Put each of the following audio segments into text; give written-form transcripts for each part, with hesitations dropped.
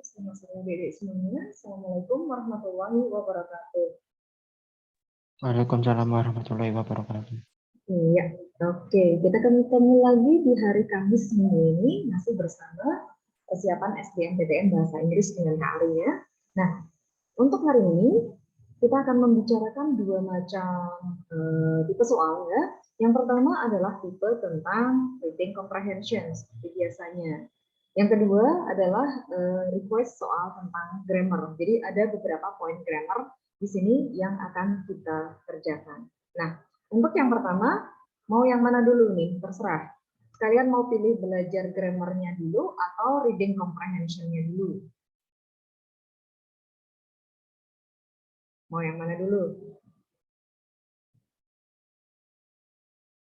Selamat sore Dedek semuanya. Assalamualaikum warahmatullahi wabarakatuh. Waalaikumsalam warahmatullahi wabarakatuh. Iya, oke. Kita ketemu lagi di hari Kamis minggu ini masih bersama persiapan SBMPTN Bahasa Inggris dengan Kak Aria. Nah, untuk hari ini kita akan membicarakan dua macam tipe soal ya. Yang pertama adalah tipe tentang reading comprehension seperti biasanya. Yang kedua adalah request soal tentang grammar. Jadi ada beberapa poin grammar di sini yang akan kita kerjakan. Nah, untuk yang pertama, mau yang mana dulu nih? Terserah. Kalian mau pilih belajar grammarnya dulu atau reading comprehension-nya dulu? Mau yang mana dulu?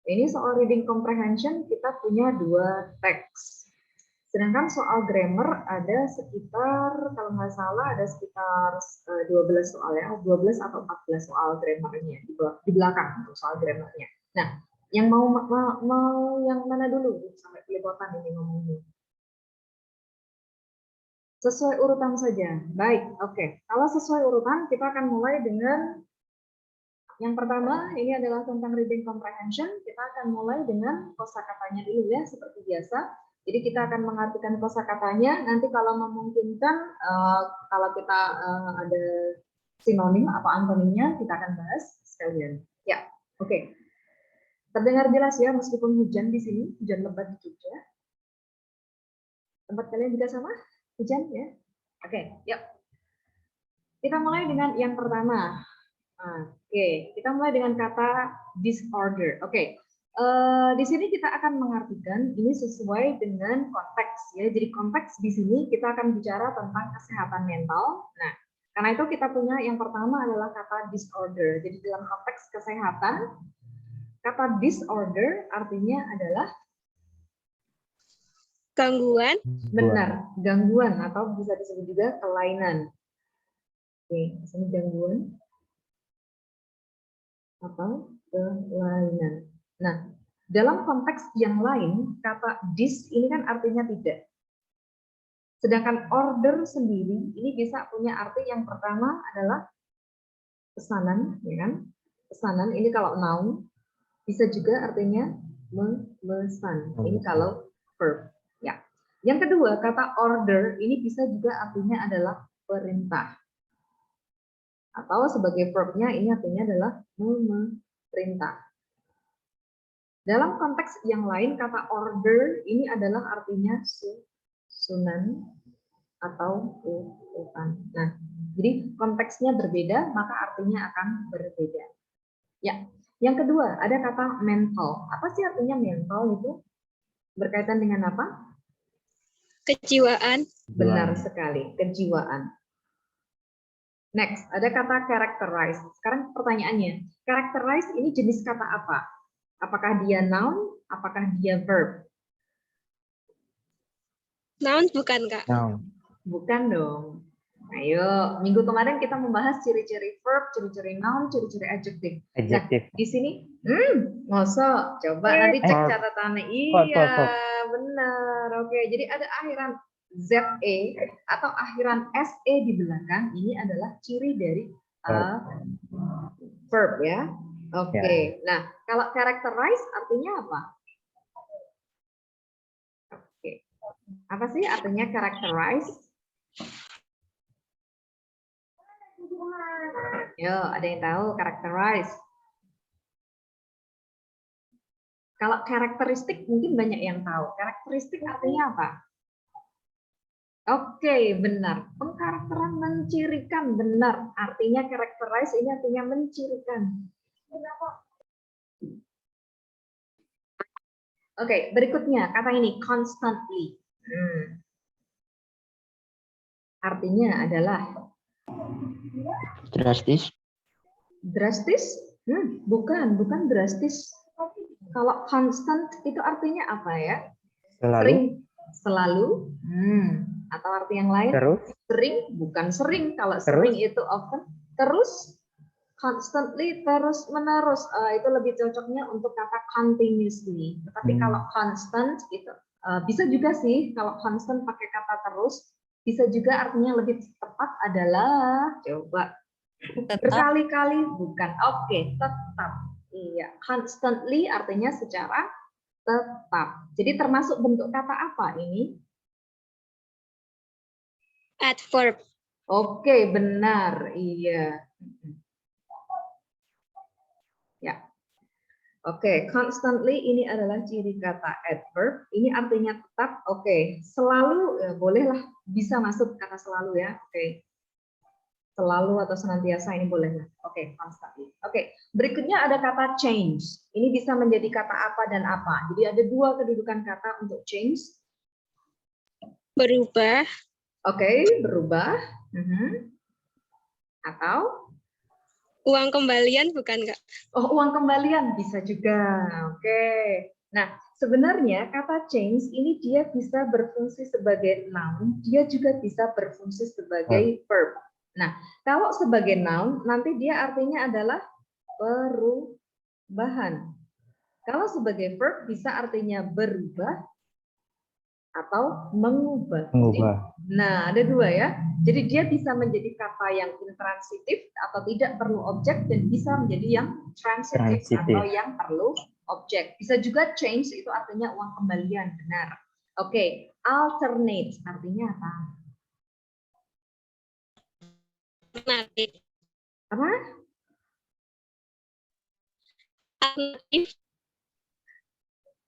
Ini soal reading comprehension kita punya dua teks. Sedangkan soal grammar ada sekitar, kalau nggak salah ada sekitar 12 soal ya, 12 atau 14 soal grammarnya di belakang untuk soal grammarnya. Nah, yang mau yang mana dulu? Sampai kelepotan ini ngomongnya. Sesuai urutan saja. Baik, oke. Kalau sesuai urutan, kita akan mulai dengan yang pertama, ini adalah tentang reading comprehension. Kita akan mulai dengan kosakatanya dulu ya, seperti biasa. Jadi kita akan mengartikan kosakatanya. Nanti kalau memungkinkan, kalau kita ada sinonim atau antonimnya, kita akan bahas sekalian. Ya, oke. Terdengar jelas ya, meskipun hujan di sini, hujan lebat di Jogja. Tempat kalian juga sama? Hujan ya? Oke, yuk. Kita mulai dengan yang pertama. Oke, kita mulai dengan kata disorder. Oke, di sini kita akan mengartikan ini sesuai dengan konteks ya. Jadi konteks di sini kita akan bicara tentang kesehatan mental. Nah, karena itu kita punya yang pertama adalah kata disorder. Jadi dalam konteks kesehatan, kata disorder artinya adalah gangguan. benar, gangguan atau bisa disebut juga kelainan. Oke, di sini gangguan atau kelainan. Nah, dalam konteks yang lain, kata dis ini kan artinya tidak. Sedangkan order sendiri ini bisa punya arti yang pertama adalah pesanan, ya kan? Pesanan ini kalau noun, bisa juga artinya memesan. Ini kalau verb. Ya. Yang kedua, kata order ini bisa juga artinya adalah perintah. Atau sebagai verbnya ini artinya adalah memerintah. Dalam konteks yang lain, kata order ini adalah artinya sunan atau urutan. Nah, jadi konteksnya berbeda, maka artinya akan berbeda. Ya, yang kedua ada kata mental. Apa sih artinya mental itu? Berkaitan dengan apa? Kejiwaan. Benar sekali, kejiwaan. Next, ada kata characterize. Sekarang pertanyaannya, characterize ini jenis kata apa? Apakah dia noun? Apakah dia verb? Noun bukan, Kak? Noun. Bukan dong. Ayo, minggu kemarin kita membahas ciri-ciri verb, ciri-ciri noun, ciri-ciri adjektif. Nah, di sini, ngosok. Coba nanti cek catatannya. Iya, benar. Oke, jadi ada akhiran ZE atau akhiran SE di belakang. Ini adalah ciri dari verb ya. Oke. Nah, kalau characterize artinya apa? Oke. Apa sih artinya characterize? Yo, ada yang tahu characterize? Kalau karakteristik mungkin banyak yang tahu. Karakteristik artinya apa? Oke, benar. Pengkarakteran mencirikan, benar. Artinya characterize ini artinya mencirikan. Oke, berikutnya kata ini constantly. Artinya adalah Drastis. Drastis? Bukan drastis. Kalau constant itu artinya apa ya? Sering, selalu. Atau arti yang lain? Terus. Sering, bukan sering. Kalau sering itu often. Terus, constantly, terus menerus. Itu lebih cocoknya untuk kata continuously. Tetapi kalau constant itu Bisa juga sih kalau constant pakai kata terus, bisa juga artinya lebih tepat adalah coba berkali-kali, bukan. Oke, tetap. Iya, constantly artinya secara tetap. Jadi termasuk bentuk kata apa ini? Adverb. Oke, benar. Iya. Ya. Oke, constantly ini adalah ciri kata adverb. Ini artinya tetap. Oke, selalu bolehlah bisa masuk kata selalu ya. Oke. Selalu atau senantiasa ini boleh. Oke, constantly. Oke, berikutnya ada kata change. Ini bisa menjadi kata apa dan apa. Jadi ada dua kedudukan kata untuk change. Berubah. Oke, berubah. Atau Uang kembalian bukan, Kak? oh, uang kembalian bisa juga. Oke. Nah, sebenarnya kata change ini dia bisa berfungsi sebagai noun, dia juga bisa berfungsi sebagai verb. Nah, kalau sebagai noun nanti dia artinya adalah perubahan. Kalau sebagai verb bisa artinya berubah atau mengubah. Mengubah. Nah, ada dua ya. Jadi dia bisa menjadi kata yang intransitif atau tidak perlu objek dan bisa menjadi yang transitif atau yang perlu objek. Bisa juga change itu artinya uang kembalian, benar. Oke, alternate artinya apa? Alternatif. Apa? Alternatif.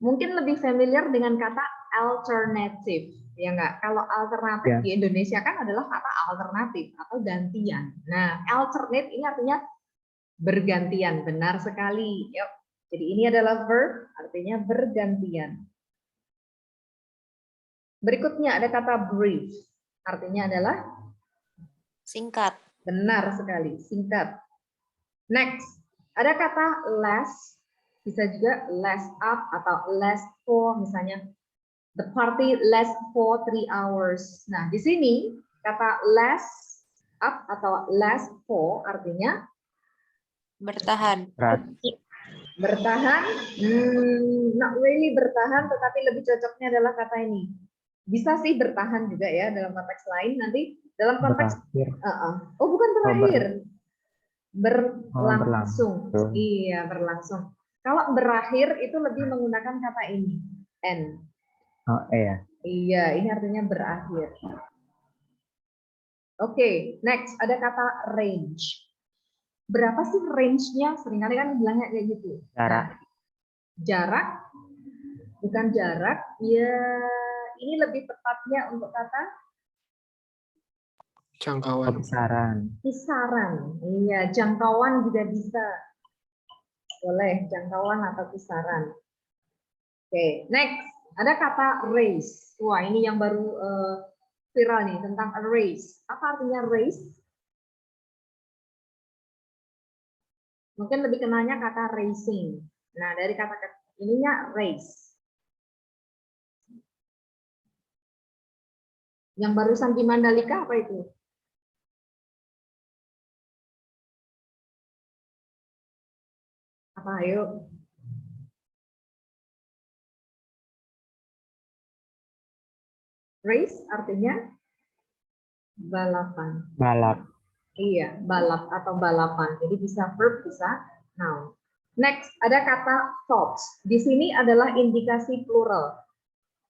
Mungkin lebih familiar dengan kata alternative, ya enggak? Kalau alternatif di Indonesia kan adalah kata alternatif atau gantian. Nah, alternate ini artinya bergantian, benar sekali. Yuk. Jadi ini adalah verb, artinya bergantian. Berikutnya ada kata brief, artinya adalah Singkat. benar sekali, singkat. Next, ada kata less, bisa juga less up atau less for, misalnya the party lasts for 3 hours. Nah, di sini kata less up atau less for artinya Bertahan. bertahan. Not really bertahan, tetapi lebih cocoknya adalah kata ini. Bisa sih bertahan juga ya dalam konteks lain. Nanti dalam konteks oh bukan berakhir, berlangsung. Iya, berlangsung. Kalau berakhir itu lebih menggunakan kata ini, end. Oh iya. Iya, ini artinya berakhir. Oke, next ada kata range. Berapa sih range-nya? Seringkali kan bilangnya kayak gitu. Jarak. Nah, jarak, bukan jarak. Ya, ini lebih tepatnya untuk kata jangkauan. Kisaran. Kisaran. Iya, jangkauan juga bisa. Boleh, jangkauan atau kisaran. Oke, next. Ada kata race. Wah, ini yang baru viral nih tentang race. Apa artinya race? Mungkin lebih kenalnya kata racing. Nah, dari kata ininya race. Yang barusan di Mandalika apa itu? Apa ayo? Race artinya balapan. Balap. Iya, balap atau balapan. Jadi bisa verb, bisa noun. Next, ada kata thoughts. Di sini adalah indikasi plural.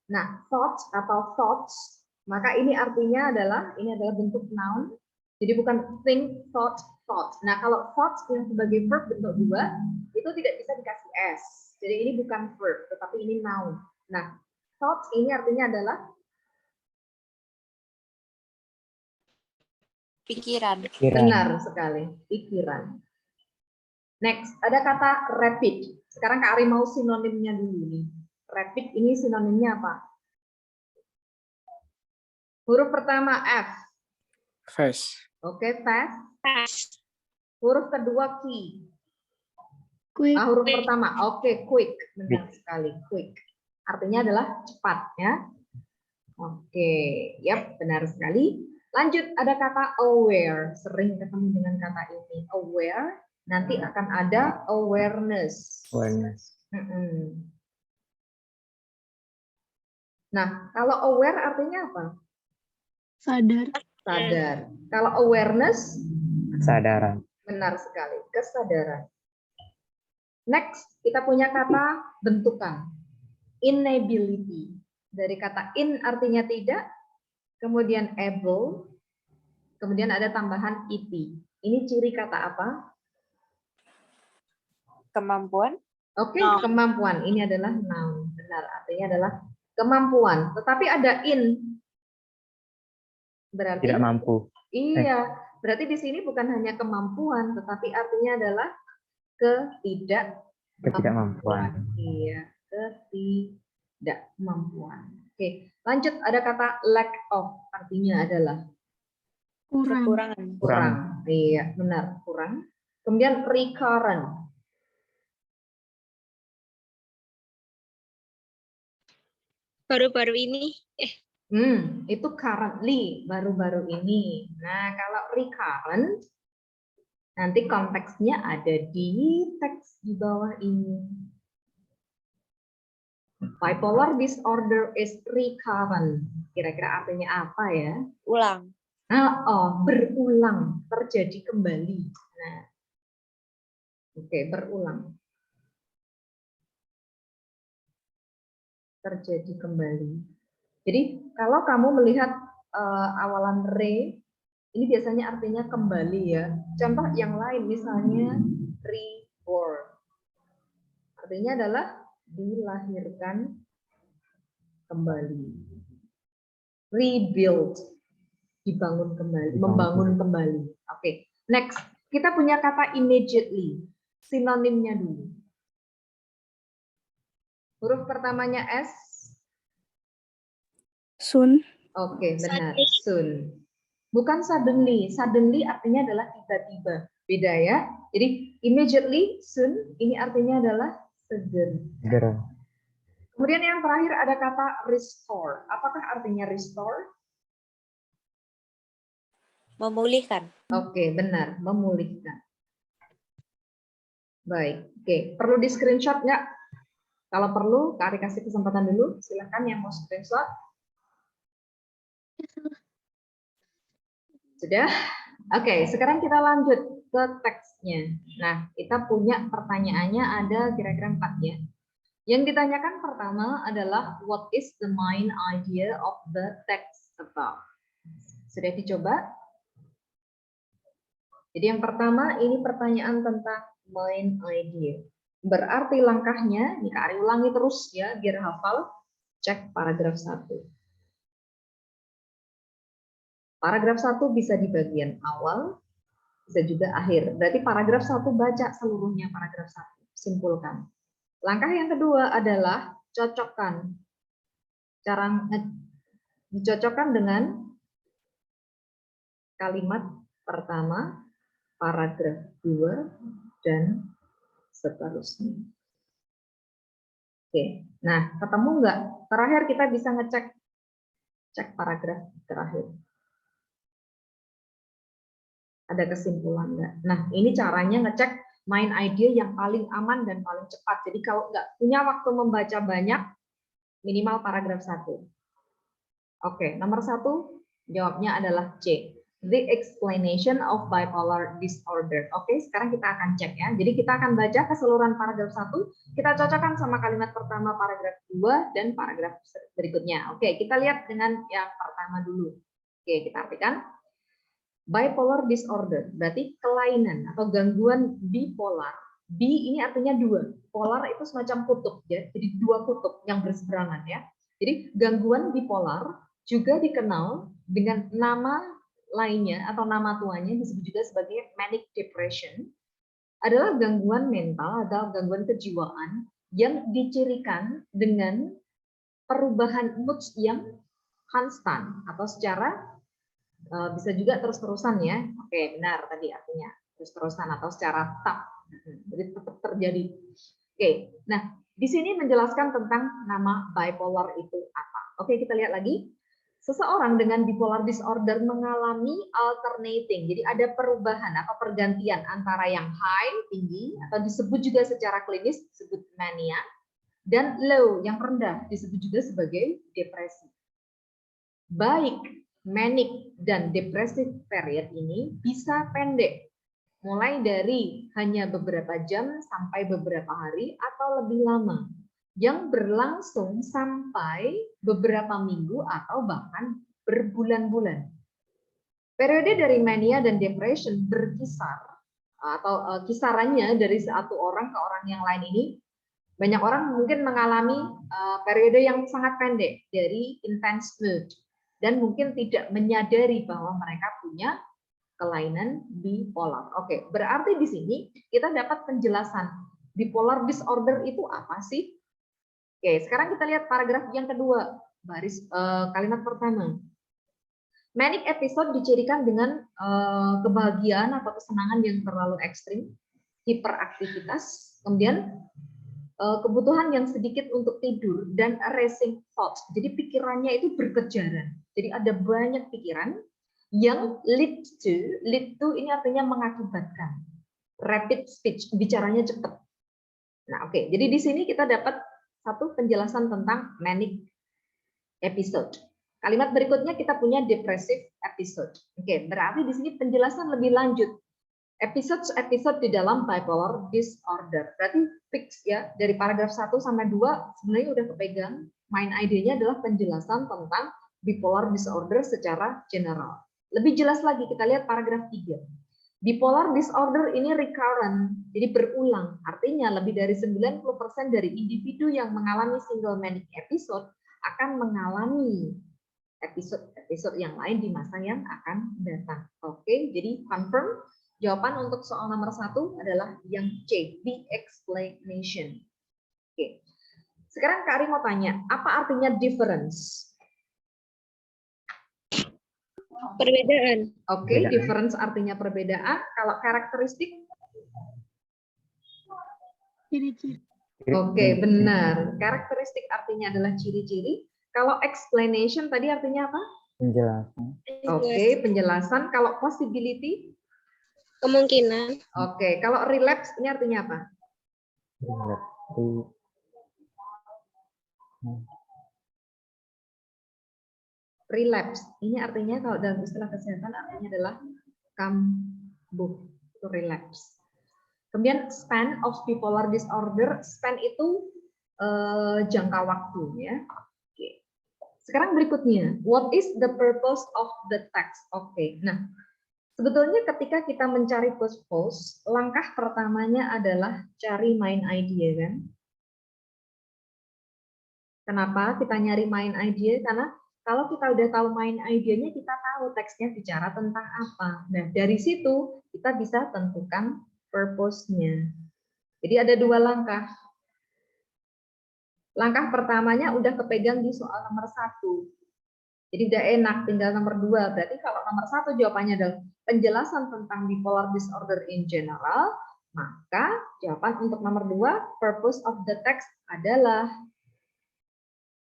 Nah, thoughts atau thoughts, maka ini artinya adalah, ini adalah bentuk noun. Jadi bukan think, thought, thought. Nah, kalau thoughts yang sebagai verb bentuk dua, itu tidak bisa dikasih s. Jadi ini bukan verb, tetapi ini noun. Nah, thoughts ini artinya adalah Pikiran. benar sekali, pikiran. Next, ada kata rapid. Sekarang Kak Ari mau sinonimnya dulu nih. Rapid ini sinonimnya apa? Huruf pertama F. Fast. Oke, fast. Fast. Huruf kedua Q. Quick. Huruf pertama, oke, quick. Benar sekali, quick. Artinya adalah cepat ya. Oke, yap, benar sekali. Lanjut, ada kata aware. Sering ketemu dengan kata ini, aware. Nanti akan ada awareness. Awareness. Nah, kalau aware artinya apa? Sadar. Sadar. Kalau awareness, Kesadaran. benar sekali, kesadaran. Next, kita punya kata bentukan. Inability. Dari kata in artinya tidak, kemudian able, kemudian ada tambahan it. Ini ciri kata apa? Kemampuan. Oke, Noun. kemampuan. Ini adalah noun. Benar, artinya adalah kemampuan. Tetapi ada in. Berarti Tidak mampu. iya, berarti di sini bukan hanya kemampuan, tetapi artinya adalah ketidakmampuan. Ketidakmampuan. Iya, ketidakmampuan. Oke, lanjut ada kata lack of, artinya adalah Kurang. Kekurangan. kurang. Iya, benar, kurang. Kemudian recurrent. Baru-baru ini. Itu currently, baru-baru ini. Nah, kalau recurrent, nanti konteksnya ada di teks di bawah ini. Bipolar disorder is recurrent. Kira-kira artinya apa ya? Ulang. Berulang, terjadi kembali. Nah, oke, berulang. Terjadi kembali. Jadi kalau kamu melihat awalan re, ini biasanya artinya kembali ya. Contoh yang lain misalnya reborn. Artinya adalah dilahirkan kembali. Rebuild, dibangun kembali, membangun kembali. Oke, next. Kita punya kata immediately. Sinonimnya dulu. Huruf pertamanya S. Soon. Oke, benar. Soon. Bukan suddenly. Suddenly artinya adalah tiba-tiba. Beda ya. Jadi immediately, soon, ini artinya adalah segera. Kemudian yang terakhir ada kata restore. Apakah artinya restore? Memulihkan. Oke, benar. Memulihkan. Baik. Oke, perlu di screenshot nggak? Kalau perlu, Kak Ari kasih kesempatan dulu. Silahkan yang mau screenshot. Sudah? Oke, sekarang kita lanjut ke teksnya. Nah, kita punya pertanyaannya ada kira-kira 4 ya. Yang ditanyakan pertama adalah what is the main idea of the text above? Sudah dicoba? Jadi yang pertama ini pertanyaan tentang main idea. Berarti langkahnya, ini Kak Ari ulangi terus ya biar hafal. Cek paragraf 1. Paragraf 1 bisa di bagian awal, bisa juga akhir. Berarti paragraf 1 baca seluruhnya paragraf 1. Simpulkan. Langkah yang kedua adalah cocokkan. Cara dicocokkan dengan kalimat pertama, paragraf 2, dan seterusnya. Oke, nah ketemu nggak? Terakhir kita bisa ngecek paragraf terakhir. Ada kesimpulan nggak? Nah, ini caranya ngecek main idea yang paling aman dan paling cepat. Jadi kalau nggak punya waktu membaca banyak, minimal paragraf 1. Oke, nomor 1 jawabnya adalah C. The explanation of bipolar disorder. Oke, sekarang kita akan cek ya. Jadi kita akan baca keseluruhan paragraf 1, kita cocokkan sama kalimat pertama paragraf 2 dan paragraf berikutnya. Oke, kita lihat dengan yang pertama dulu. Oke, kita artikan. Bipolar disorder berarti kelainan atau gangguan bipolar. Bi ini artinya 2. Polar itu semacam kutub ya. Jadi 2 kutub yang berseberangan ya. Jadi gangguan bipolar juga dikenal dengan nama lainnya atau nama tuanya disebut juga sebagai manic depression. Adalah gangguan mental atau gangguan kejiwaan yang dicirikan dengan perubahan mood yang konstan atau secara bisa juga terus-terusan ya. Oke, benar tadi artinya terus-terusan atau secara tetap. Jadi tetap terjadi. Oke, nah di sini menjelaskan tentang nama bipolar itu apa. Oke, kita lihat lagi. Seseorang dengan bipolar disorder mengalami alternating. Jadi ada perubahan atau pergantian antara yang high, tinggi, atau disebut juga secara klinis disebut mania, Dan low yang rendah disebut juga sebagai depresi. Baik manic dan depressive period ini bisa pendek, mulai dari hanya beberapa jam sampai beberapa hari atau lebih lama, yang berlangsung sampai beberapa minggu atau bahkan berbulan-bulan. Periode dari mania dan depression berkisar atau kisarannya dari satu orang ke orang yang lain ini. Banyak orang mungkin mengalami periode yang sangat pendek dari intense mood dan mungkin tidak menyadari bahwa mereka punya kelainan bipolar. Oke, berarti di sini kita dapat penjelasan bipolar disorder itu apa sih? Oke, sekarang kita lihat paragraf yang kedua, baris kalimat pertama. Manic episode dicirikan dengan kebahagiaan atau kesenangan yang terlalu ekstrim, hiperaktivitas, kemudian kebutuhan yang sedikit untuk tidur, dan racing thoughts. Jadi pikirannya itu berkejaran. Jadi ada banyak pikiran yang lead to ini artinya mengakibatkan. Rapid speech, bicaranya cepat. Nah, oke. Jadi di sini kita dapat satu penjelasan tentang manic episode. Kalimat berikutnya kita punya depressive episode. Oke, berarti di sini penjelasan lebih lanjut. Episode di dalam bipolar disorder. Berarti fix ya, dari paragraf 1 sampai 2 sebenarnya udah kepegang. Main idenya adalah penjelasan tentang bipolar disorder secara general. Lebih jelas lagi kita lihat paragraf 3. Bipolar disorder ini recurrent, jadi berulang. Artinya lebih dari 90% dari individu yang mengalami single manic episode akan mengalami episode yang lain di masa yang akan datang. Oke, jadi confirm. Jawaban untuk soal nomor 1 adalah yang C, the explanation. Oke. Sekarang Kak Ari mau tanya, apa artinya difference? Perbedaan. Oke, difference artinya perbedaan. Kalau karakteristik? Ciri-ciri. Oke, benar. Karakteristik artinya adalah ciri-ciri. Kalau explanation tadi artinya apa? Penjelasan. Oke, penjelasan. Kalau possibility? Kemungkinan. Oke, kalau relapse ini artinya apa? Relapse ini artinya kalau dalam istilah kesehatan artinya adalah kambuh, itu relapse. Kemudian span of bipolar disorder, span itu jangka waktu ya. Oke. Sekarang berikutnya, what is the purpose of the text? Oke. Nah, sebetulnya ketika kita mencari purpose, langkah pertamanya adalah cari main idea kan? Kenapa kita nyari main idea? Karena kalau kita udah tahu main idenya, kita tahu teksnya bicara tentang apa. Nah, dari situ kita bisa tentukan purpose-nya. Jadi ada 2 langkah. Langkah pertamanya udah kepegang di soal nomor 1. Jadi udah enak, tinggal nomor 2. Berarti kalau nomor 1 jawabannya adalah penjelasan tentang bipolar disorder in general, maka jawaban untuk nomor 2, purpose of the text adalah,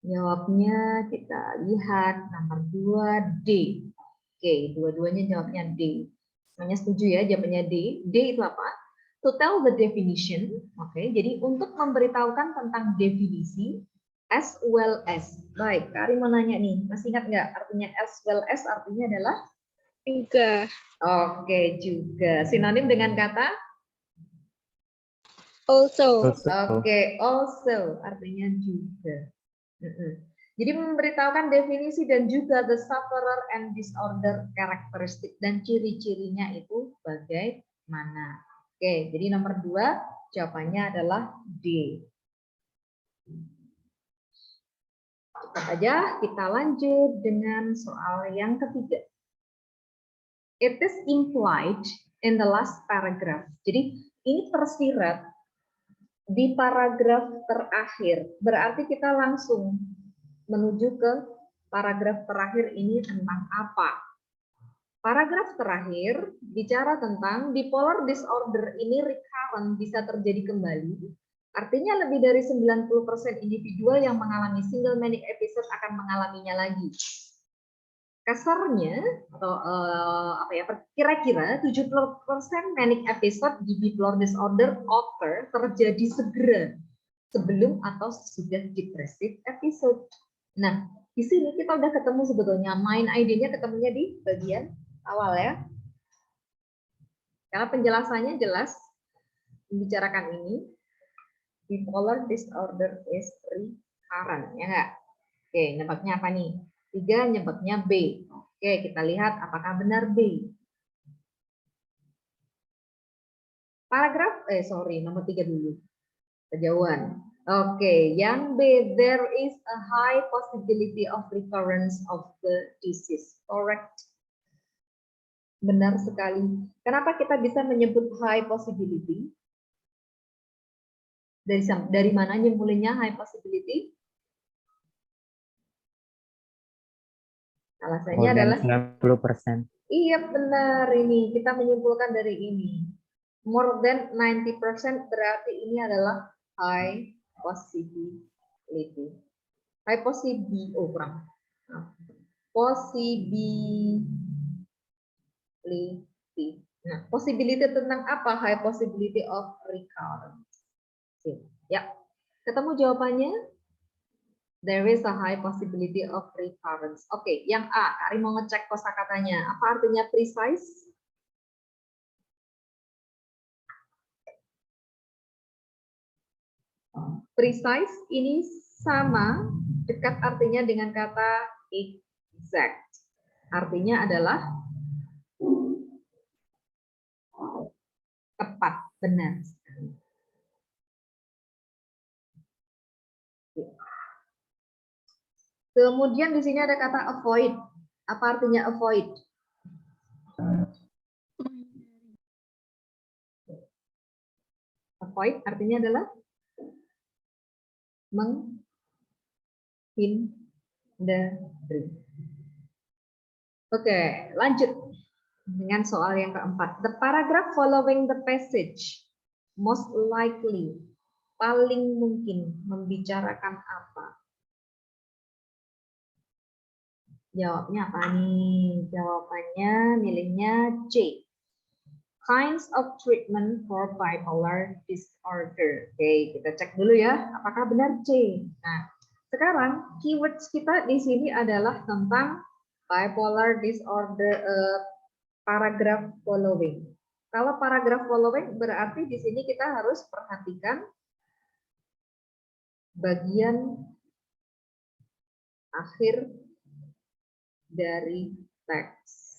jawabnya kita lihat nomor 2 D. Oke, dua-duanya jawabnya D. Semuanya setuju ya jawabannya D. D itu apa? To tell the definition. Oke, jadi untuk memberitahukan tentang definisi as well as. Baik, Kak Ari mau nanya nih, masih ingat nggak artinya as well as artinya adalah? Juga. Oke, juga. Sinonim dengan kata? Also. Oke, also artinya juga. Jadi memberitahukan definisi dan juga the sufferer and disorder karakteristik dan ciri-cirinya itu bagaimana. Oke, jadi nomor 2 jawabannya adalah D. Cepat aja kita lanjut dengan soal yang ketiga. It is implied in the last paragraph. Jadi ini tersirat di paragraf terakhir. Berarti kita langsung menuju ke paragraf terakhir ini tentang apa? Paragraf terakhir bicara tentang bipolar disorder ini recurrent, bisa terjadi kembali. Artinya lebih dari 90% individual yang mengalami single manic episode akan mengalaminya lagi. Kasarnya atau kira-kira 70% manic episode di bipolar disorder occur terjadi segera sebelum atau sesudah depressive episode. Nah, di sini kita udah ketemu sebetulnya main ID-nya ketemunya di bagian awal ya. Karena penjelasannya jelas membicarakan ini, bipolar disorder is recurrent, ya enggak? Oke, nyebabnya apa nih? 3, nyebabnya B. Oke, kita lihat apakah benar B. Paragraf, nomor 3 dulu. Kejauhan. Oke, yang B, there is a high possibility of recurrence of the disease. Correct. Benar sekali. Kenapa kita bisa menyebut high possibility? Dari mana nyimpulinnya high possibility? Alasannya adalah 90%. iya benar ini. Kita menyimpulkan dari ini. More than 90% berarti ini adalah high possibility. High possibility, possibility. Nah, possibility tentang apa? High possibility of recurrence. Ya, ketemu jawabannya. There is a high possibility of recurrence. Oke, yang A, Ari mau ngecek kosakatanya. Apa artinya precise? Precise ini sama, dekat artinya dengan kata exact. Artinya adalah tepat, benar. Kemudian di sini ada kata avoid. Apa artinya avoid? Avoid artinya adalah menghindari. Oke, lanjut dengan soal yang keempat. The paragraph following the passage most likely, paling mungkin membicarakan apa? Jawabnya apa nih? Jawabannya milihnya C. Kinds of treatment for bipolar disorder. Oke, kita cek dulu ya, apakah benar C. Nah, sekarang keywords kita di sini adalah tentang bipolar disorder, paragraph following. Kalau paragraph following berarti di sini kita harus perhatikan bagian akhir dari teks.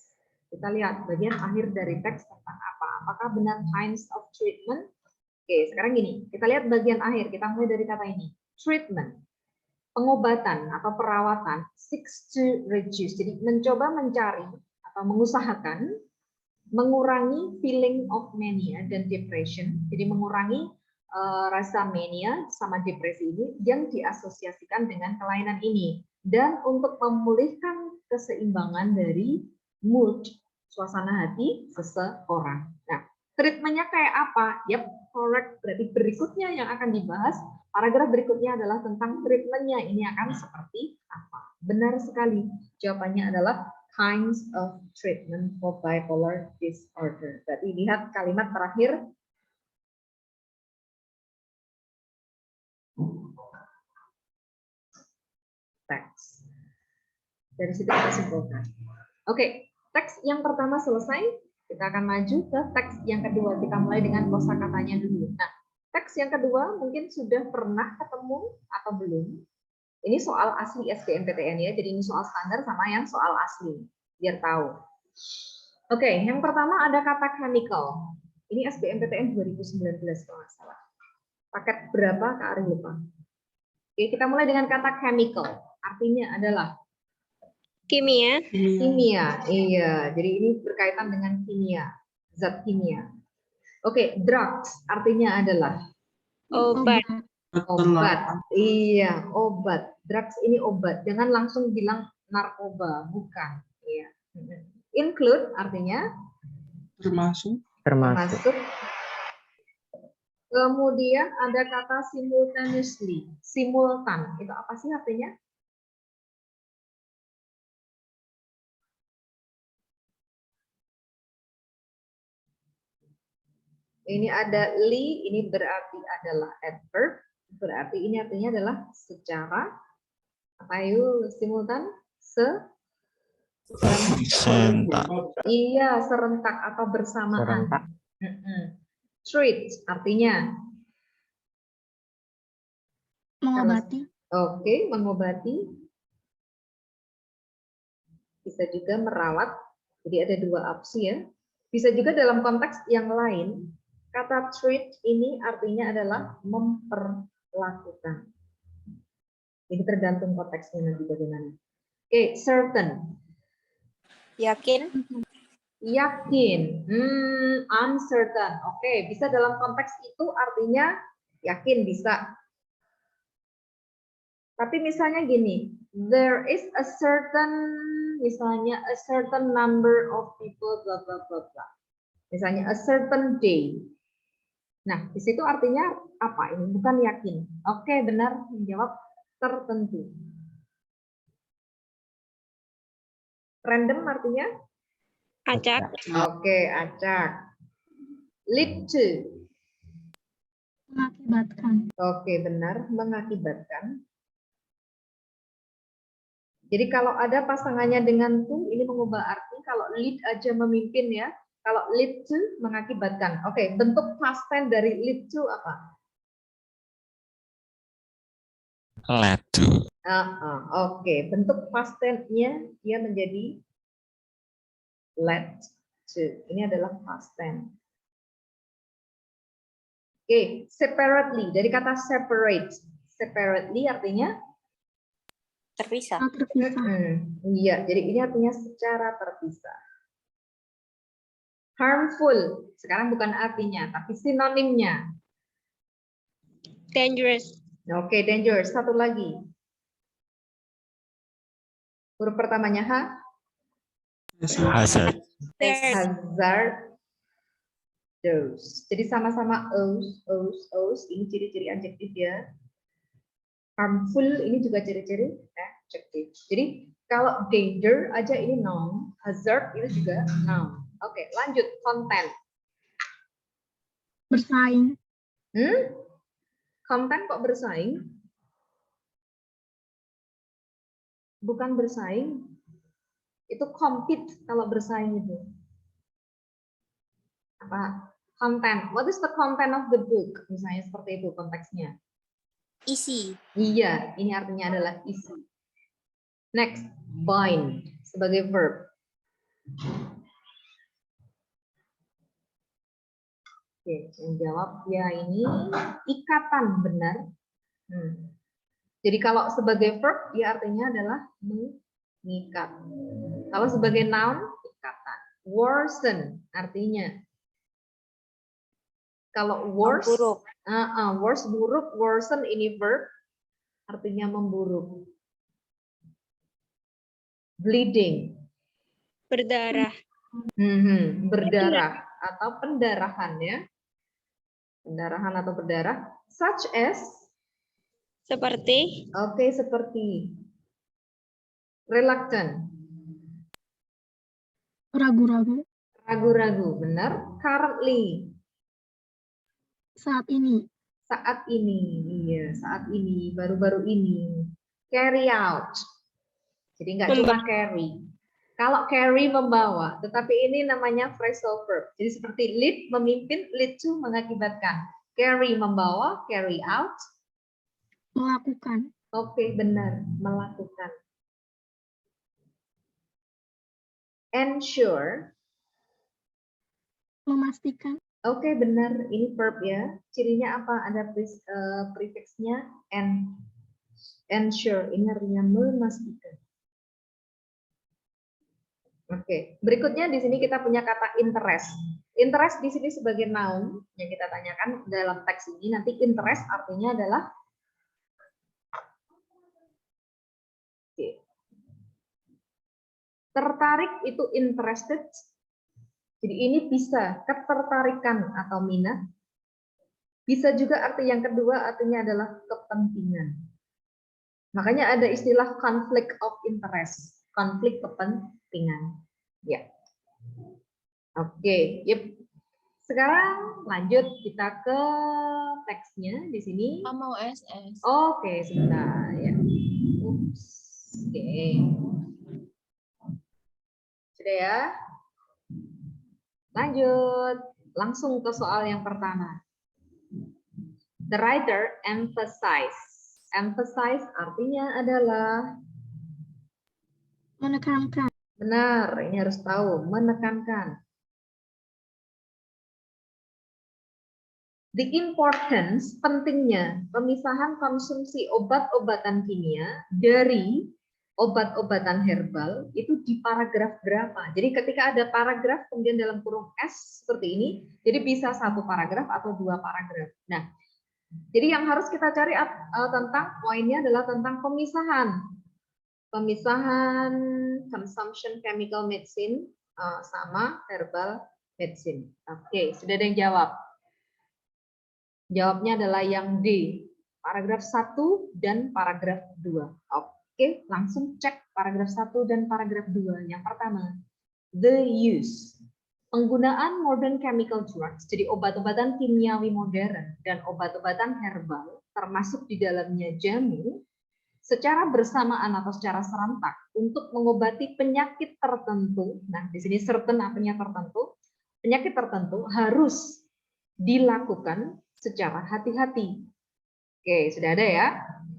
Kita lihat bagian akhir dari teks tentang apa. Apakah benar kinds of treatment? Oke, sekarang gini, kita lihat bagian akhir. Kita mulai dari kata ini. Treatment, pengobatan atau perawatan, seeks to reduce. Jadi mencoba mencari atau mengusahakan mengurangi feeling of mania dan depression. Jadi mengurangi rasa mania sama depresi ini yang diasosiasikan dengan kelainan ini. Dan untuk memulihkan keseimbangan dari mood, suasana hati seseorang. Nah, treatmentnya kayak apa? Yap, correct. Berarti berikutnya yang akan dibahas, paragraf berikutnya adalah tentang treatmentnya. Ini akan seperti apa? Benar sekali. Jawabannya adalah kinds of treatment for bipolar disorder. Berarti lihat kalimat terakhir. Teks. Dari situ kita simpulkan. Oke, teks yang pertama selesai. Kita akan maju ke teks yang kedua. Kita mulai dengan kosakatanya dulu. Nah, teks yang kedua mungkin sudah pernah ketemu atau belum. Ini soal asli SBMPTN ya. Jadi ini soal standar sama yang soal asli. Biar tahu. Oke, yang pertama ada kata chemical. Ini SBMPTN 2019 kalau nggak salah. Paket berapa Kak Ari lupa. Oke, kita mulai dengan kata chemical. Artinya adalah Kimia. kimia. Iya, jadi ini berkaitan dengan kimia, zat kimia. Oke, drugs artinya adalah Obat. obat. Iya, obat. Drugs ini obat. Jangan langsung bilang narkoba, bukan. Iya. Include artinya Termasuk. termasuk. Kemudian ada kata simultaneously, simultan. Itu apa sih artinya? Ini ada li, ini berarti adalah adverb berarti ini artinya adalah secara apa yuk simultan Sentak. iya serentak atau bersamaan. Serentak. Treat artinya Mengobati. oke, mengobati. Bisa juga merawat. Jadi ada dua opsi ya. Bisa juga dalam konteks yang lain, kata treat ini artinya adalah memperlakukan. Jadi tergantung konteksnya nanti bagaimana. Oke, certain. Yakin. Yakin. Uncertain. Oke, bisa dalam konteks itu artinya yakin bisa. Tapi misalnya gini, there is a certain, misalnya a certain number of people, bla bla bla bla. Misalnya a certain day. Nah, di situ artinya apa ini? Bukan yakin. Oke, benar menjawab tertentu. Random artinya? Acak. Oke, acak. Lead to. Mengakibatkan. Oke, benar mengakibatkan. Jadi kalau ada pasangannya dengan to, ini mengubah arti. Kalau lead aja memimpin ya. Kalau lead to mengakibatkan. Oke, bentuk past tense dari lead to apa? Led to. Oke, bentuk past tense-nya dia menjadi led to. Ini adalah past tense. Oke, separately. Dari kata separate. Separately artinya? Terpisah. Terpisah. Iya, jadi ini artinya secara terpisah. Harmful, sekarang bukan artinya, tapi sinonimnya. Dangerous. Oke, dangerous. Satu lagi. Huruf pertamanya H. Hazard. Hazard. Jadi sama-sama os. Ini ciri-ciri adjektif ya. Harmful ini juga ciri-ciri adjektif. Jadi kalau danger aja ini noun, hazard ini juga noun. Oke, lanjut konten. Bersaing. Konten kok bersaing? Bukan bersaing. Itu compete kalau bersaing itu. Apa? Content. What is the content of the book? Misalnya seperti itu konteksnya. Isi. Iya, ini artinya adalah isi. Next, bind sebagai verb. Oke, yang jawab ya ini ikatan, benar. Jadi kalau sebagai verb dia artinya adalah mengikat. Kalau sebagai noun ikatan. Worsen artinya kalau worse, Memburuk. worse buruk, worsen ini verb artinya memburuk. Bleeding. Berdarah. Berdarah atau pendarahan ya. Pendarahan atau berdarah. Such as. Seperti. Oke, seperti. Reluctant. Ragu-ragu. Ragu-ragu, benar. Currently. Saat ini. Saat ini, iya, saat ini, baru-baru ini. Carry out. Jadi nggak cuma carry. Kalau carry membawa, tetapi ini namanya phrasal verb. Jadi seperti lead memimpin, lead to mengakibatkan. Carry membawa, carry out. Melakukan. Oke, benar, melakukan. Ensure. Memastikan. Oke, benar, ini verb ya. Cirinya apa? Ada prefixnya ensure. Ini artinya memastikan. Oke, berikutnya di sini kita punya kata interest. Interest di sini sebagai noun yang kita tanyakan dalam teks ini. Nanti interest artinya adalah tertarik itu interested. Jadi ini bisa ketertarikan atau minat. Bisa juga arti yang kedua artinya adalah kepentingan. Makanya ada istilah conflict of interest, konflik kepentingan. Ya. Oke, yep. Sekarang lanjut kita ke teksnya di sini. Mau SS. Oke, sebentar ya. Ups. Oke. Sudah ya. Lanjut. Langsung ke soal yang pertama. The writer emphasize. Emphasize artinya adalah Menekankan. benar, ini harus tahu, menekankan. The importance, pentingnya pemisahan konsumsi obat-obatan kimia dari obat-obatan herbal itu di paragraf berapa. Jadi ketika ada paragraf kemudian dalam kurung S seperti ini, jadi bisa satu paragraf atau dua paragraf. Nah, jadi yang harus kita cari tentang poinnya adalah tentang pemisahan. Pemisahan consumption chemical medicine sama herbal medicine. Oke, sudah ada yang jawab. Jawabnya adalah yang D, paragraf 1 dan paragraf 2. Oke, langsung cek paragraf 1 dan paragraf 2. Yang pertama, the use. Penggunaan modern chemical drugs, jadi obat-obatan kimiawi modern dan obat-obatan herbal, termasuk di dalamnya jamu, secara bersamaan atau secara serentak untuk mengobati penyakit tertentu. Nah, di sini certain artinya tertentu. Penyakit tertentu harus dilakukan secara hati-hati. Oke, sudah ada ya.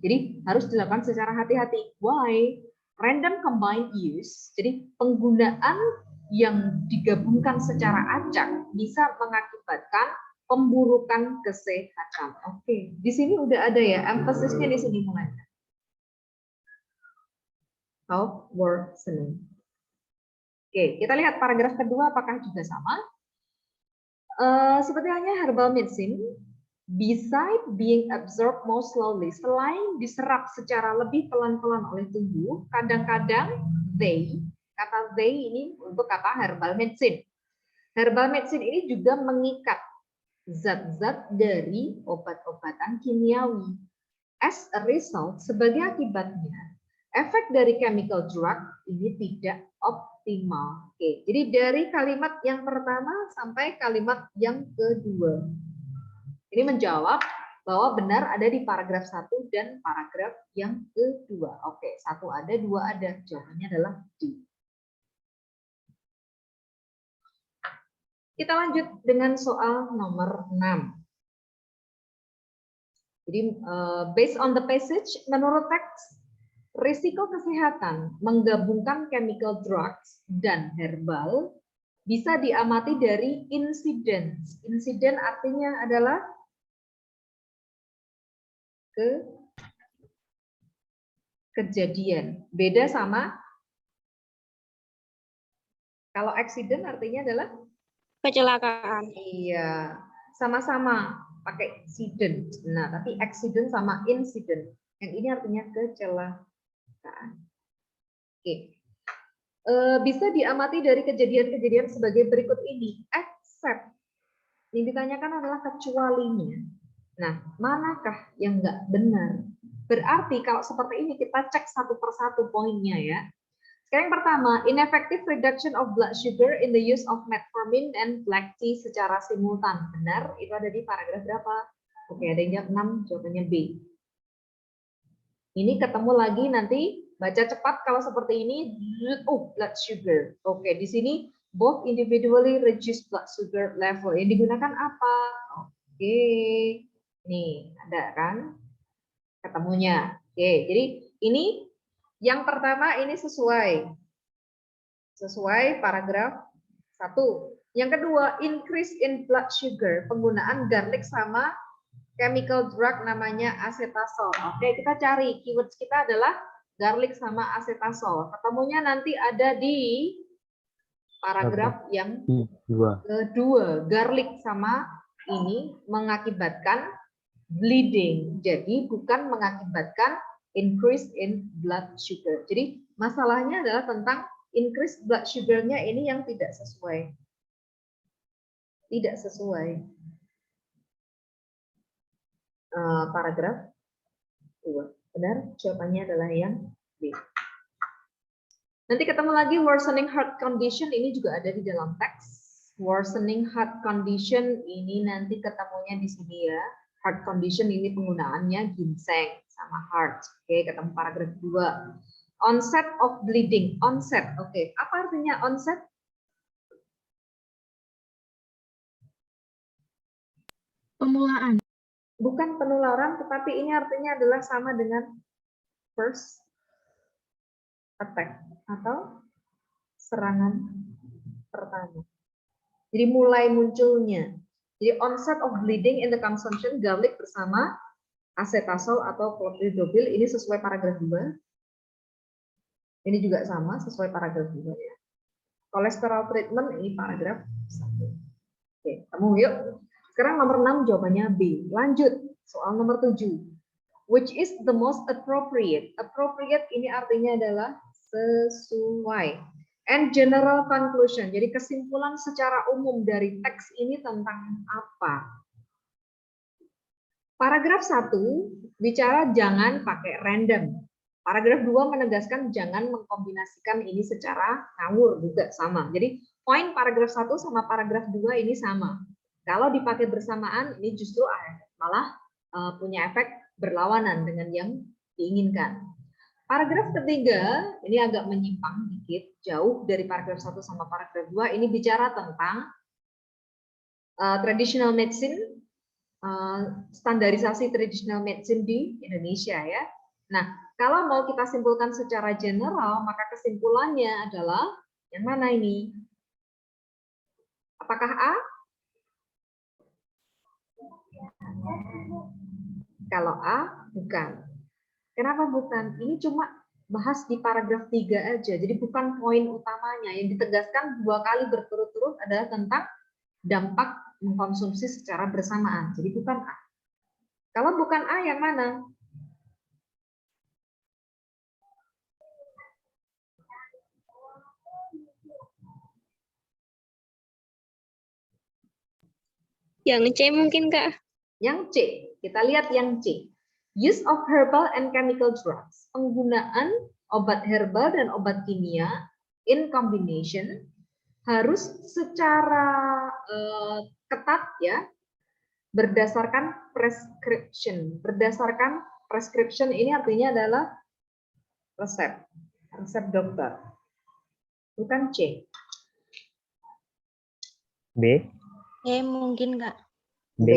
Jadi harus dilakukan secara hati-hati. Why? Random combined use. Jadi penggunaan yang digabungkan secara acak bisa mengakibatkan pemburukan kesehatan. Oke, di sini udah ada ya, emphasisnya di sini mulai. Health worsening. Oke, kita lihat paragraf kedua apakah juga sama. Seperti halnya herbal medicine, beside being absorbed more slowly, selain diserap secara lebih pelan-pelan oleh tubuh, kadang-kadang kata they ini untuk kata herbal medicine. Herbal medicine ini juga mengikat zat-zat dari obat-obatan kimiawi. As a result, sebagai akibatnya, efek dari chemical drug ini tidak optimal. Oke, jadi dari kalimat yang pertama sampai kalimat yang kedua. Ini menjawab bahwa benar ada di paragraf 1 dan paragraf yang kedua. Oke, 1 ada, 2 ada. Jawabannya adalah D. Kita lanjut dengan soal nomor 6. Jadi, based on the passage, menurut teks, risiko kesehatan menggabungkan chemical drugs dan herbal bisa diamati dari insiden. Insiden artinya adalah kejadian. Beda sama kalau accident artinya adalah Kecelakaan. iya, sama-sama pakai accident. Nah, tapi accident sama incident. Yang ini artinya kecelakaan. Oke. Bisa diamati dari kejadian-kejadian sebagai berikut ini. Except. Yang ditanyakan adalah kecualinya. Nah, manakah yang nggak benar? Berarti kalau seperti ini kita cek satu persatu poinnya ya. Sekarang yang pertama, ineffective reduction of blood sugar in the use of metformin and black tea secara simultan. Benar, itu ada di paragraf berapa? Oke, ada yang jawab 6, jawabannya B. Ini ketemu lagi nanti, baca cepat kalau seperti ini, blood sugar. Oke, di sini both individually reduce blood sugar level. Yang digunakan apa? Oke, nih ada kan ketemunya. Oke, jadi ini yang pertama ini sesuai paragraf 1. Yang kedua, increase in blood sugar, penggunaan garlic sama chemical drug namanya acetasol. Oke, kita cari keywords kita adalah garlic sama acetasol. Ketemunya nanti ada di paragraf yang kedua. Garlic sama ini mengakibatkan bleeding. Jadi bukan mengakibatkan increase in blood sugar. Jadi masalahnya adalah tentang increase blood sugar-nya ini yang tidak sesuai. Tidak sesuai. Paragraf 2. Benar, jawabannya adalah yang B. Nanti ketemu lagi worsening heart condition, ini juga ada di dalam teks. Worsening heart condition ini nanti ketemunya di sini ya. Heart condition ini penggunaannya ginseng sama heart. Oke, ketemu paragraf 2. Onset of bleeding. Onset. Oke, apa artinya onset? Pemulaan. Bukan penularan, tetapi ini artinya adalah sama dengan first attack atau serangan pertama. Jadi mulai munculnya. Jadi onset of bleeding in the consumption garlic bersama acetasol atau clopidogrel ini sesuai paragraf 2. Ini juga sama sesuai paragraf 2 ya. Kolesterol treatment ini paragraf 1. Oke, temu yuk. Sekarang nomor 6 jawabannya B. Lanjut, soal nomor 7. Which is the most appropriate? Appropriate ini artinya adalah sesuai. And general conclusion. Jadi kesimpulan secara umum dari teks ini tentang apa? Paragraf 1 bicara jangan pakai random. Paragraf 2 menegaskan jangan mengkombinasikan ini secara ngawur juga sama. Jadi poin paragraf 1 sama paragraf 2 ini sama. Kalau dipakai bersamaan ini justru malah punya efek berlawanan dengan yang diinginkan. Paragraf ketiga ini agak menyimpang dikit, jauh dari paragraf 1 sama paragraf 2. Ini bicara tentang traditional medicine, standarisasi traditional medicine di Indonesia ya. Nah, kalau mau kita simpulkan secara general, maka kesimpulannya adalah yang mana ini? Apakah A? Kalau A, bukan. Kenapa bukan? Ini cuma bahas di paragraf 3 aja, jadi bukan poin utamanya. Yang ditegaskan 2 kali berturut-turut adalah tentang dampak mengkonsumsi secara bersamaan. Jadi bukan A. Kalau bukan A, yang mana? Yang C mungkin, Kak. Yang C. Kita lihat yang C. Use of herbal and chemical drugs. Penggunaan obat herbal dan obat kimia in combination harus secara ketat ya, berdasarkan prescription. Berdasarkan prescription ini artinya adalah resep dokter. Bukan C. B. Mungkin, Kak. B.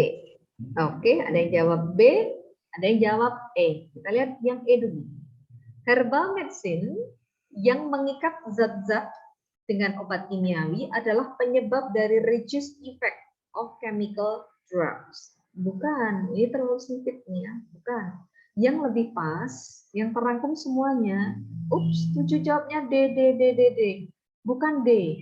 Oke, ada yang jawab B, ada yang jawab E. Kita lihat yang E dulu. Herbal medicine yang mengikat zat-zat dengan obat kimiawi adalah penyebab dari reduced effect of chemical drugs. Bukan, ini terlalu sempit nih ya. Bukan. Yang lebih pas, yang terangkum semuanya. Ups, 7 jawabnya D. Bukan D.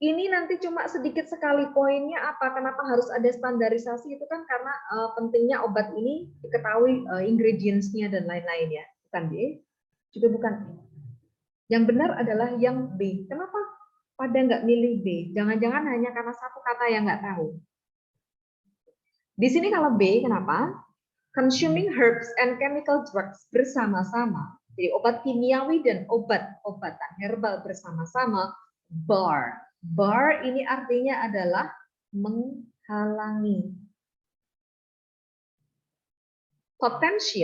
Ini nanti cuma sedikit sekali poinnya apa? Kenapa harus ada standarisasi? Itu kan karena pentingnya obat ini diketahui ingredients-nya dan lain-lain ya. Bukan B, juga bukan E. Yang benar adalah yang B. Kenapa pada nggak milih B? Jangan-jangan hanya karena satu kata yang nggak tahu. Di sini kalau B, kenapa? Consuming herbs and chemical drugs bersama-sama. Jadi obat kimiawi dan obat-obatan herbal bersama-sama. Bar. Bar ini artinya adalah menghalangi. Potensi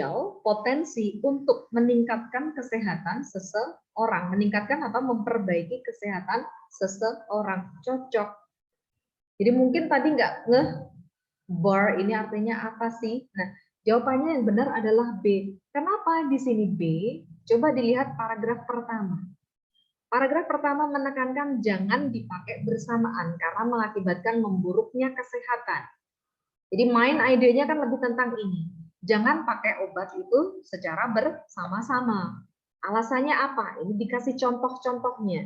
untuk meningkatkan kesehatan seseorang. Meningkatkan apa? Memperbaiki kesehatan seseorang. Cocok. Jadi mungkin tadi nggak ngeh bar ini artinya apa sih? Nah, jawabannya yang benar adalah B. Kenapa di sini B? Coba dilihat paragraf pertama. Paragraf pertama menekankan jangan dipakai bersamaan karena mengakibatkan memburuknya kesehatan. Jadi main idenya kan lebih tentang ini. Jangan pakai obat itu secara bersama-sama. Alasannya apa? Ini dikasih contoh-contohnya.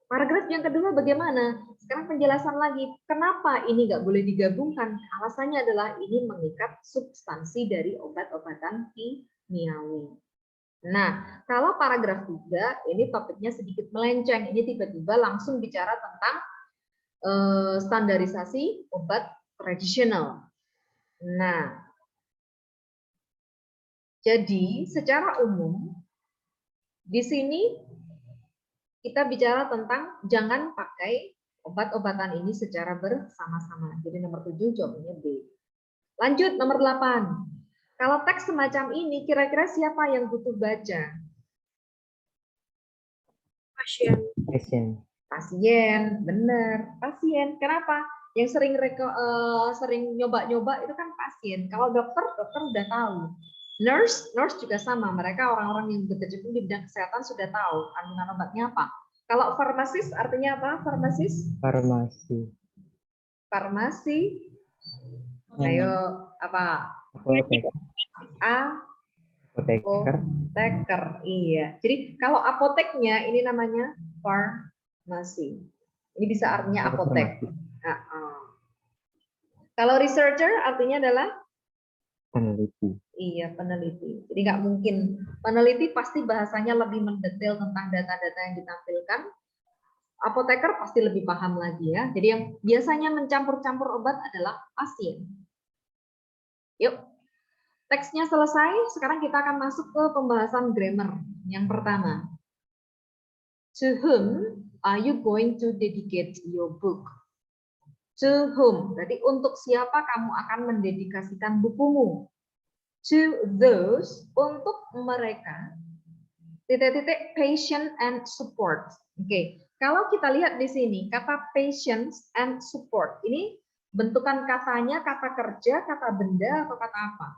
Paragraf yang kedua bagaimana? Sekarang penjelasan lagi. Kenapa ini nggak boleh digabungkan? Alasannya adalah ini mengikat substansi dari obat-obatan kimiawi. Nah, kalau paragraf 3, ini topiknya sedikit melenceng. Ini tiba-tiba langsung bicara tentang standarisasi obat tradisional. Nah, jadi secara umum, di sini kita bicara tentang jangan pakai obat-obatan ini secara bersama-sama. Jadi nomor 7 jawabannya B. Lanjut nomor 8. Kalau teks semacam ini, kira-kira siapa yang butuh baca? Pasien. Passion. Pasien, benar. Pasien. Kenapa? Yang sering nyoba-nyoba itu kan pasien. Kalau dokter udah tahu. Nurse juga sama. Mereka orang-orang yang berkecimpung di bidang kesehatan sudah tahu kandungan obatnya apa. Kalau farmasis artinya apa? Farmasis? Farmasi. Farmasi. Ayo apa? Apotek. Apoteker. Apoteker. Iya. Jadi kalau apoteknya ini namanya farmasi. Ini bisa artinya apotek. Kalau researcher artinya adalah Peneliti. iya, peneliti. Jadi nggak mungkin. Peneliti pasti bahasanya lebih mendetail tentang data-data yang ditampilkan. Apoteker pasti lebih paham lagi ya. Jadi yang biasanya mencampur-campur obat adalah pasien. Yuk, teksnya selesai. Sekarang kita akan masuk ke pembahasan grammar. Yang pertama, to whom are you going to dedicate your book? To whom, berarti untuk siapa kamu akan mendedikasikan bukumu? To those, untuk mereka, titik-titik patient and support. Oke, kalau kita lihat di sini, kata patience and support, ini bentukan katanya, kata kerja, kata benda, atau kata apa?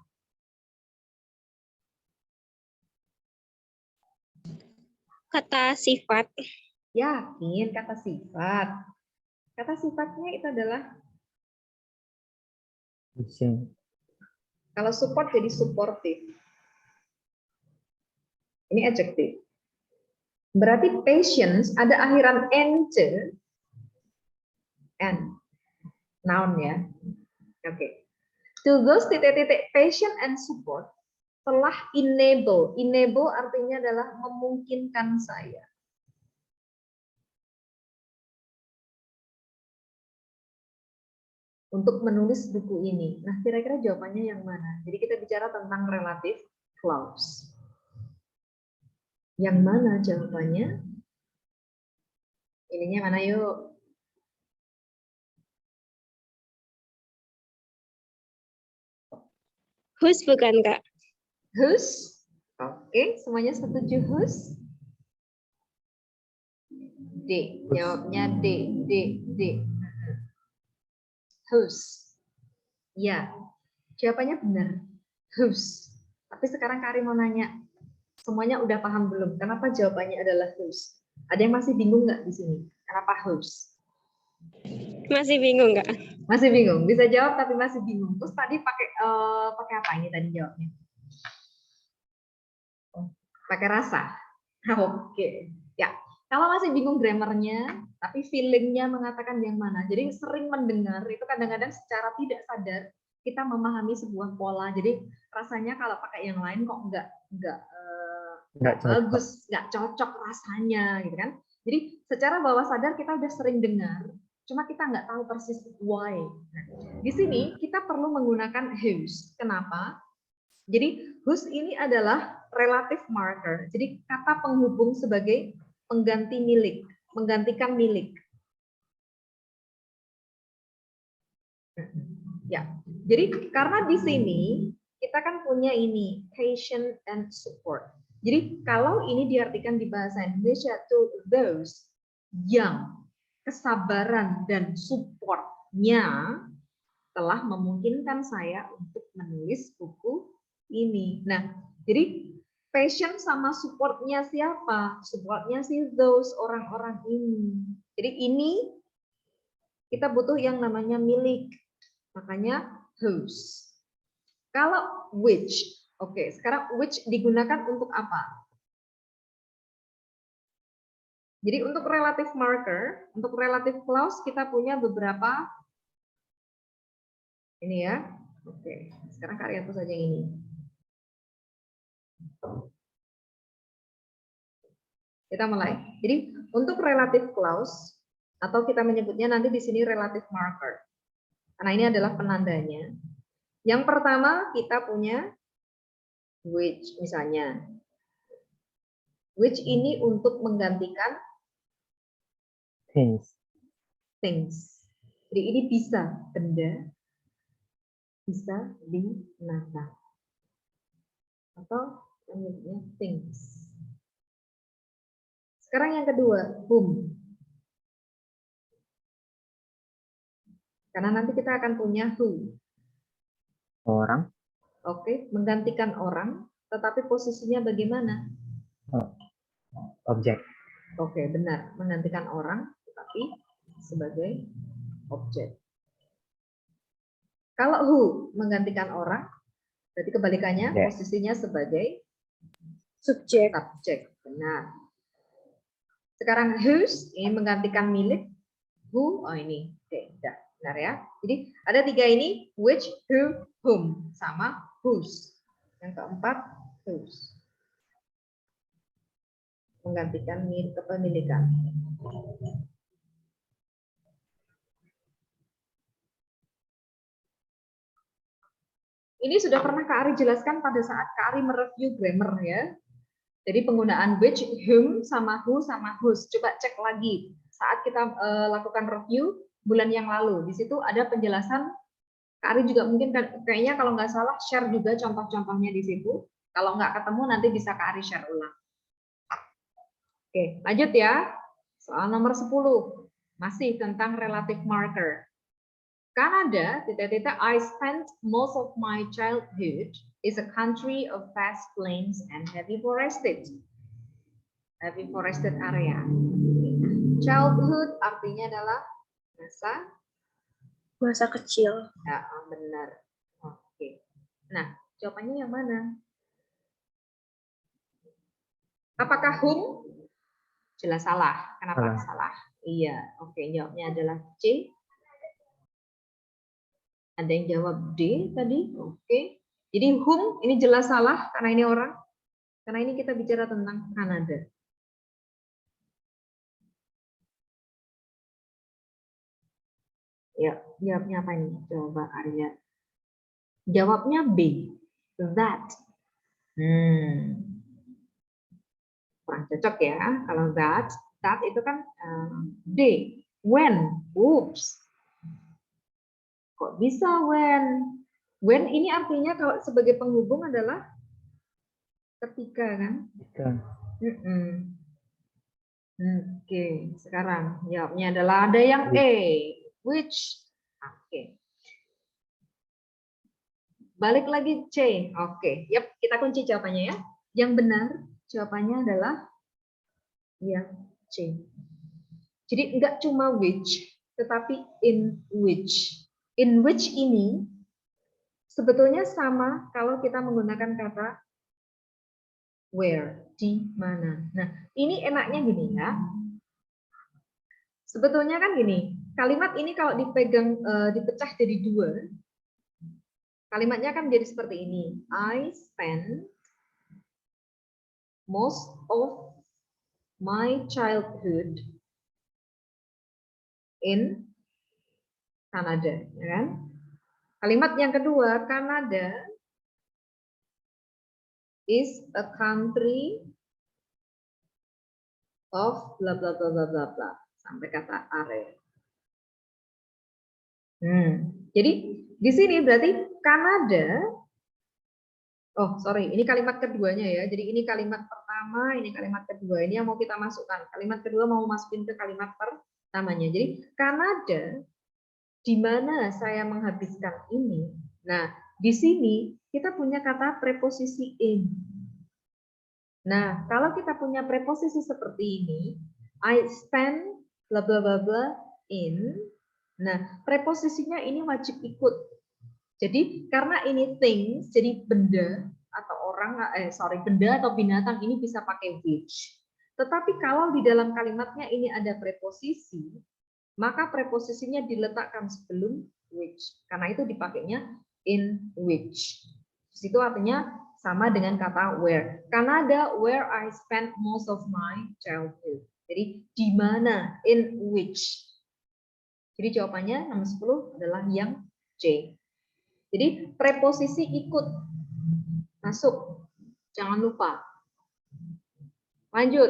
Kata sifat. Yakin, kata sifat. Kata sifatnya itu adalah, Passion. kalau support jadi supportive. Ini adjektif. Berarti patience ada akhiran ente, and noun ya. Oke. To those titik-titik patient and support telah enable. Enable artinya adalah memungkinkan saya. Untuk menulis buku ini. Nah, kira-kira jawabannya yang mana? Jadi kita bicara tentang relative clause. Yang mana jawabannya? Ininya mana yuk? Whose bukan, Kak? Whose? Oke, semuanya setuju whose? D. Jawabnya D. D. Whose? Ya, jawabannya benar. Whose? Tapi sekarang Kari mau nanya, semuanya udah paham belum? Kenapa jawabannya adalah whose? Ada yang masih bingung nggak di sini? Kenapa whose? Masih bingung, Kak? Masih bingung? Bisa jawab tapi masih bingung. Terus tadi pakai apa ini tadi jawabnya? Pakai rasa. Oke. Ya. Kalau masih bingung grammarnya, tapi feelingnya mengatakan yang mana. Jadi sering mendengar itu kadang-kadang secara tidak sadar kita memahami sebuah pola. Jadi rasanya kalau pakai yang lain kok nggak bagus, nggak cocok rasanya, gitu kan? Jadi secara bawah sadar kita udah sering dengar, cuma kita nggak tahu persis why. Nah, di sini kita perlu menggunakan whose. Kenapa? Jadi whose ini adalah relative marker. Jadi kata penghubung sebagai pengganti milik, menggantikan milik. Ya, jadi karena di sini kita kan punya ini patient and support. Jadi kalau ini diartikan di bahasa Indonesia to those yang kesabaran dan supportnya telah memungkinkan saya untuk menulis buku ini. Nah, jadi patient sama supportnya siapa? Supportnya si those, orang-orang ini. Jadi ini kita butuh yang namanya milik. Makanya whose. Kalau which, oke, sekarang which digunakan untuk apa? Jadi untuk relative marker, untuk relative clause kita punya beberapa ini ya. Oke, sekarang Kak hapus saja yang ini. Kita mulai. Jadi untuk relative clause atau kita menyebutnya nanti di sini relative marker. Karena ini adalah penandanya. Yang pertama kita punya which misalnya. Which ini untuk menggantikan Since. things. Jadi ini bisa benda, bisa binatang. Atau pemiliknya things. Sekarang yang kedua, whom. Karena nanti kita akan punya who. Orang. Oke, menggantikan orang, tetapi posisinya bagaimana? Objek. Oke, benar. Menggantikan orang, tetapi sebagai objek. Kalau who menggantikan orang, berarti kebalikannya Ya. posisinya sebagai Subjek. subjek. Benar. Sekarang whose ini menggantikan milik. Who, oh ini. Oke, udah. Benar ya. Jadi ada tiga ini, which, who, whom, sama whose. Yang keempat, whose. Menggantikan kepemilikan. Ini sudah pernah Kak Ari jelaskan pada saat Kak Ari mereview grammar ya. Jadi penggunaan which, whom, sama who, sama whose. Coba cek lagi saat kita lakukan review bulan yang lalu. Di situ ada penjelasan. Kak Ari juga mungkin kayaknya kalau nggak salah share juga contoh-contohnya di situ. Kalau nggak ketemu nanti bisa Kak Ari share ulang. Oke, lanjut ya. Soal nomor 10. Masih tentang relative marker. Canada, I spent most of my childhood is a country of vast plains and heavy forested area. Childhood artinya adalah Masa kecil. ya, benar. Oke. Nah, jawabannya yang mana? Apakah whom? Jelas salah. Kenapa salah? Iya. Oke, jawabnya adalah C. Ada yang jawab D tadi. Oke. Jadi whom ini jelas salah karena ini orang. Karena ini kita bicara tentang Kanada. Ya, jawabnya apa ini? Coba Arya. Jawabnya B. That. Kurang cocok ya. Kalau that itu kan D. When. Oops. Kok bisa when? When ini artinya kalau sebagai penghubung adalah ketika kan? Oke, sekarang jawabnya adalah ada yang A, which. Oke. Balik lagi C. Oke, yep, kita kunci jawabannya ya. Yang benar jawabannya adalah ya C. Jadi enggak cuma which, tetapi in which. In which ini sebetulnya sama kalau kita menggunakan kata where, di mana. Nah, ini enaknya gini ya. Sebetulnya kan gini, kalimat ini kalau dipegang, dipecah jadi dua, kalimatnya kan menjadi seperti ini. I spend most of my childhood in Canada, ya kan? Kalimat yang kedua, Canada is a country of bla bla bla bla bla bla sampai kata area. Jadi di sini berarti Kanada. Oh sorry, ini kalimat keduanya ya. Jadi ini kalimat pertama, ini kalimat kedua. Ini yang mau kita masukkan. Kalimat kedua mau masukin ke kalimat pertamanya. Jadi Kanada, di mana saya menghabiskan ini. Nah di sini kita punya kata preposisi in. Nah, kalau kita punya preposisi seperti ini, I spend bla bla bla bla in. Nah, preposisinya ini wajib ikut. Jadi karena ini things, jadi benda atau orang, benda atau binatang ini bisa pakai which. Tetapi kalau di dalam kalimatnya ini ada preposisi, maka preposisinya diletakkan sebelum which. Karena itu dipakainya in which. Itu artinya sama dengan kata where. Canada, where I spent most of my childhood. Jadi di mana, in which. Jadi jawabannya nomor 10 adalah yang C. Jadi preposisi ikut masuk. Jangan lupa. Lanjut.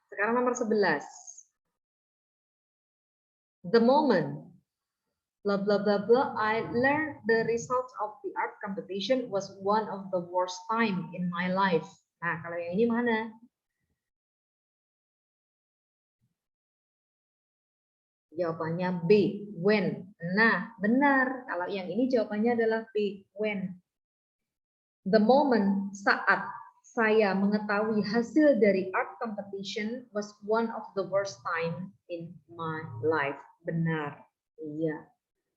Sekarang nomor 11. The moment blah blah blah blah I learned the results of the art competition was one of the worst time in my life. Nah, kalau yang ini mana? Jawabannya B, when. Nah, benar. Kalau yang ini jawabannya adalah B, when. The moment, saat saya mengetahui hasil dari art competition was one of the worst time in my life. Benar. Iya.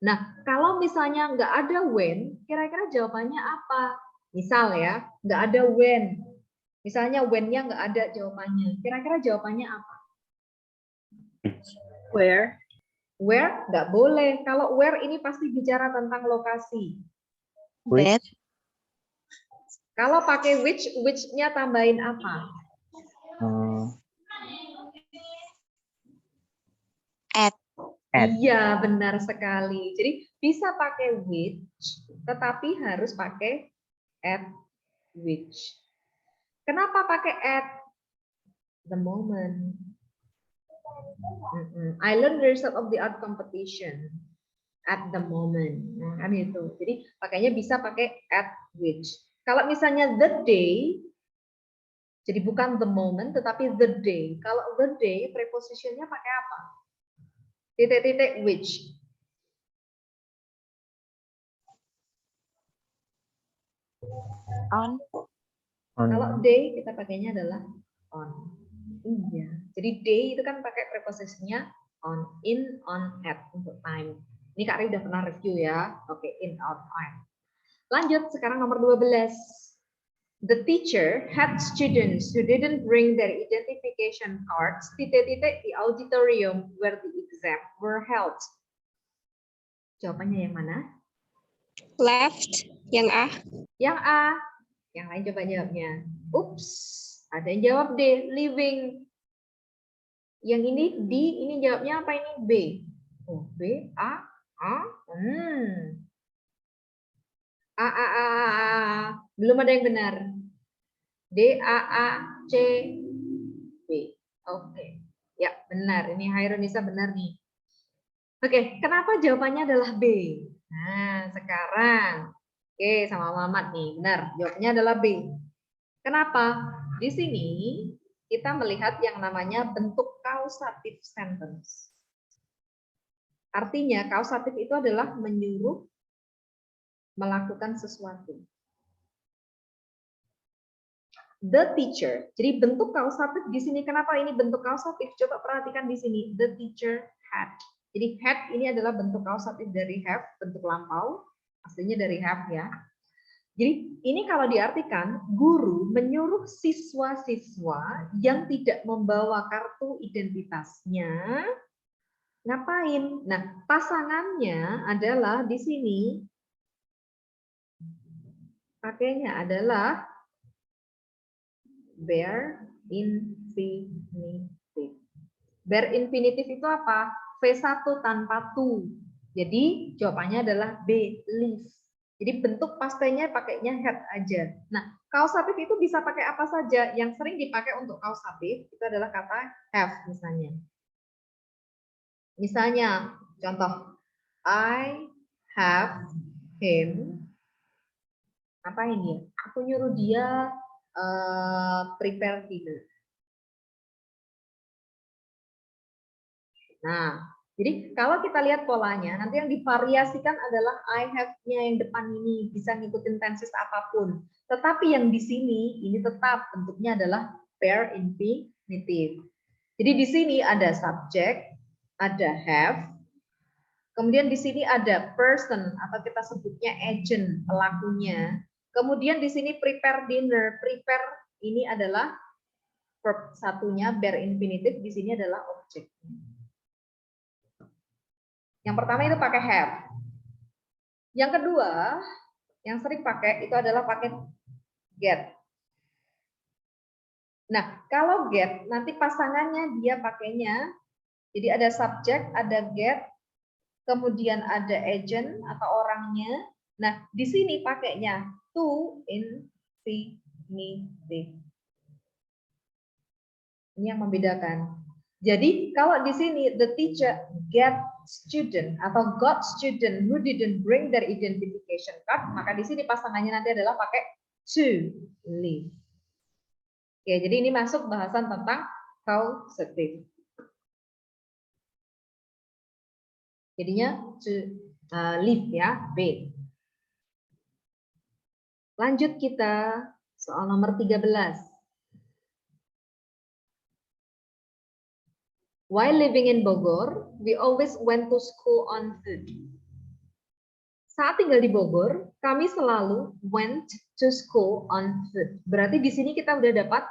Nah, kalau misalnya nggak ada when, kira-kira jawabannya apa? Misal ya, nggak ada when. Misalnya when-nya nggak ada jawabannya. Kira-kira jawabannya apa? Where? Where? Nggak boleh. Kalau where ini pasti bicara tentang lokasi. That. Kalau pakai which-nya tambahin apa? At. Iya, benar sekali. Jadi bisa pakai which, tetapi harus pakai at which. Kenapa pakai at? The moment. I learned the result of the art competition at the moment. Nah, kan itu. Jadi pakainya bisa pakai at which. Kalau misalnya the day, jadi bukan the moment, tetapi the day. Kalau the day, prepositionnya pakai apa? Titik-titik which. On. Kalau day, kita pakainya adalah on. Iya. Jadi day itu kan pakai preposisinya on, in, on, at untuk time. Ini Kak Ri udah pernah review ya. Oke, in, on, time. Lanjut, sekarang nomor 12. The teacher had students who didn't bring their identification cards titik-titik di auditorium where the exam were held. Jawabannya yang mana? Left. Yang A. Yang A. Yang lain coba jawabnya. Ups, ada yang jawab D, leaving. Yang ini D, ini jawabnya apa ini? B. Oh, B, A, A. A. Belum ada yang benar. D, A, C, B. Oke. Ya, benar. Ini Hairunisa benar nih. Oke, kenapa jawabannya adalah B? Nah, sekarang. Oke, sama Mamat nih. Benar, jawabannya adalah B. Kenapa? Di sini kita melihat yang namanya bentuk causative sentence. Artinya, causative itu adalah menyuruh melakukan sesuatu. The teacher. Jadi bentuk causative di sini, kenapa ini bentuk causative? Coba perhatikan di sini. The teacher had. Jadi had ini adalah bentuk causative dari have, bentuk lampau. Aslinya dari have ya. Jadi ini kalau diartikan, guru menyuruh siswa-siswa yang tidak membawa kartu identitasnya ngapain? Nah, pasangannya adalah di sini pakainya adalah bare infinitive. Bare infinitive itu apa? V1 tanpa to. Jadi jawabannya adalah B, live. Jadi bentuk pastenya pakainya had aja. Nah, causative itu bisa pakai apa saja. Yang sering dipakai untuk causative itu adalah kata have misalnya. Misalnya, contoh, I have him. Apa ini? Aku nyuruh dia prepare dinner. Nah, jadi kalau kita lihat polanya, nanti yang divariasikan adalah I have-nya yang depan ini bisa ngikutin tenses apapun. Tetapi yang di sini ini tetap bentuknya adalah bare infinitive. Jadi di sini ada subject, ada have, kemudian di sini ada person atau kita sebutnya agent, pelakunya. Kemudian di sini prepare dinner, prepare ini adalah verb satunya, bare infinitive, di sini adalah objeknya. Yang pertama itu pakai have. Yang kedua, yang sering pakai itu adalah pakai get. Nah, kalau get, nanti pasangannya dia pakainya, jadi ada subject, ada get, kemudian ada agent atau orangnya. Nah, di sini pakainya to infinitive. Ini yang membedakan. Jadi, kalau di sini the teacher get student atau got student who didn't bring their identification card, maka di sini pasangannya nanti adalah pakai to leave. Oke, jadi ini masuk bahasan tentang causative. Jadinya to leave ya, B. Lanjut kita soal nomor 13. While living in Bogor, we always went to school on foot. Saat tinggal di Bogor, kami selalu went to school on foot. Berarti di sini kita udah dapat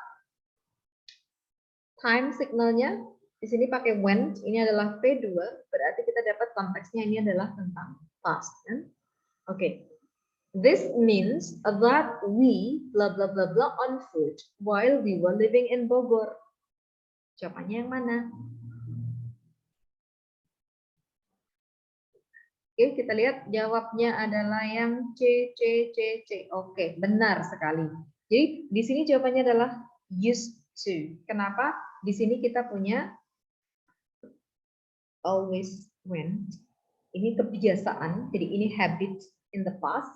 time signalnya. Di sini pakai went, ini adalah P2, berarti kita dapat konteksnya ini adalah tentang past. Kan? Oke. This means that we blah blah blah blah on foot while we were living in Bogor. Jawabannya yang mana? Oke, kita lihat jawabnya adalah yang C. Oke, benar sekali. Jadi di sini jawabannya adalah used to. Kenapa? Di sini kita punya always went. Ini kebiasaan, jadi ini habit in the past.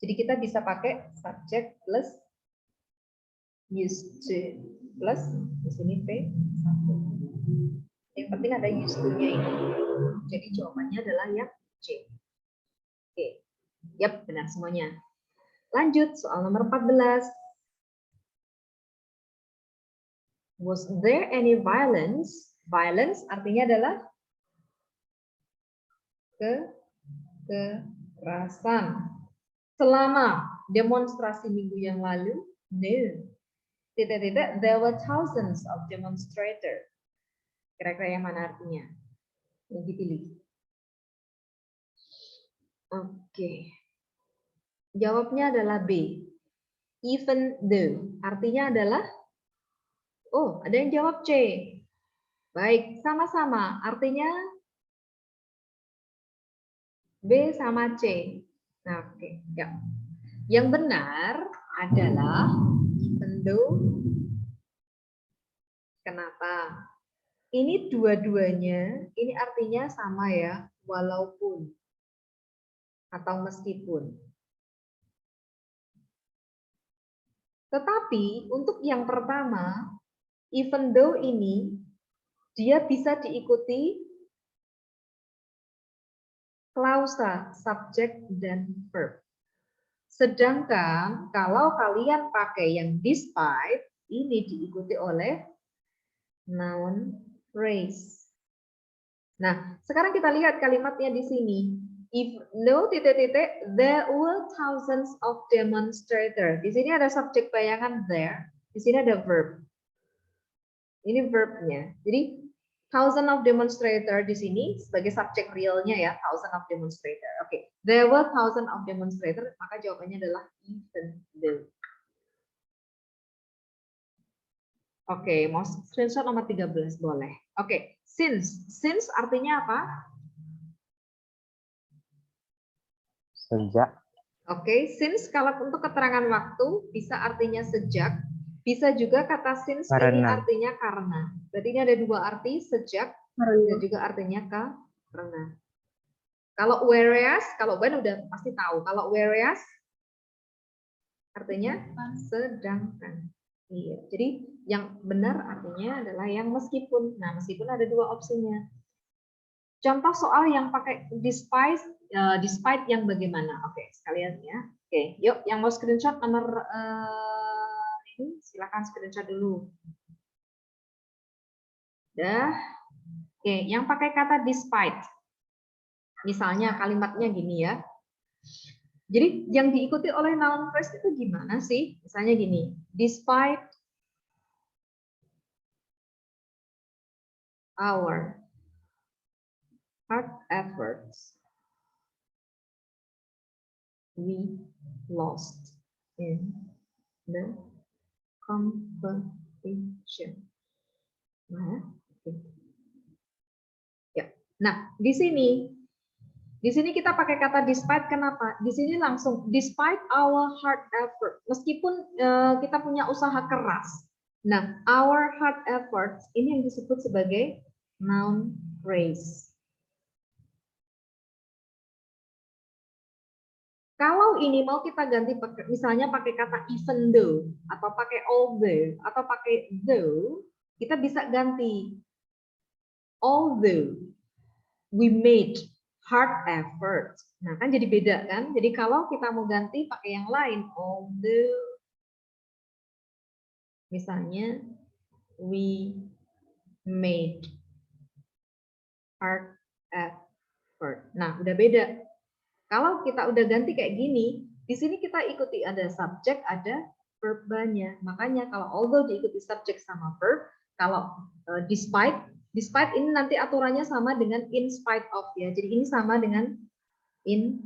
Jadi kita bisa pakai subject plus used to plus di sini P1. Yang penting ada used to-nya ini. Jadi jawabannya adalah yang C. Oke. Yap, benar semuanya. Lanjut soal nomor 14. Was there any violence? Violence artinya adalah kekerasan. Selama demonstrasi minggu yang lalu, no. There were thousands of demonstrators. Kira-kira yang mana artinya? Yang dipilih. Oke. Jawabnya adalah B. Even though. Artinya adalah, oh ada yang jawab C. Baik, sama-sama. Artinya B sama C. Nah, oke. Ya. Yang benar adalah even though. Kenapa? Ini dua-duanya, ini artinya sama ya, walaupun atau meskipun. Tetapi untuk yang pertama, even though ini, dia bisa diikuti klausa, subject, dan verb. Sedangkan kalau kalian pakai yang despite, ini diikuti oleh noun phrase. Nah, sekarang kita lihat kalimatnya di sini. If no there were thousands of demonstrators. Di sini ada subjek bayangan there. Di sini ada verb. Ini verbnya. Jadi thousand of demonstrators di sini sebagai subjek realnya ya, thousand of demonstrators. Oke, there were thousand of demonstrators. Maka jawabannya adalah even though. Oke, mau screenshot nomor 13 boleh. Oke, since artinya apa? Sejak. Oke, since kalau untuk keterangan waktu bisa artinya sejak, bisa juga kata since ini artinya karena. Berarti ini ada dua arti, sejak dan juga artinya karena. Kalau whereas, kalau Ben udah pasti tahu. Kalau whereas artinya sedangkan. Iya, jadi yang benar artinya adalah yang meskipun. Nah, meskipun ada dua opsinya. Contoh soal yang pakai despite yang bagaimana? Oke, sekalian ya. Oke, yuk yang mau screenshot nomor ini silakan screenshot dulu. Udah. Oke, yang pakai kata despite. Misalnya kalimatnya gini ya. Jadi yang diikuti oleh noun phrase itu gimana sih? Misalnya gini, despite our hard efforts, we lost in the competition. Nah, ya. Nah, di sini kita pakai kata despite. Kenapa? Di sini langsung despite our hard effort. Meskipun kita punya usaha keras, Nah, our hard efforts ini yang disebut sebagai noun phrase. Kalau ini mau kita ganti misalnya pakai kata even though atau pakai although atau pakai though, kita bisa ganti although we made hard effort. Nah, kan jadi beda kan? Jadi kalau kita mau ganti pakai yang lain, although misalnya we made hard effort. Nah, udah beda. Kalau kita udah ganti kayak gini, di sini kita ikuti ada subjek, ada verbnya. Makanya kalau although diikuti subjek sama verb, kalau despite ini nanti aturannya sama dengan in spite of ya. Jadi ini sama dengan in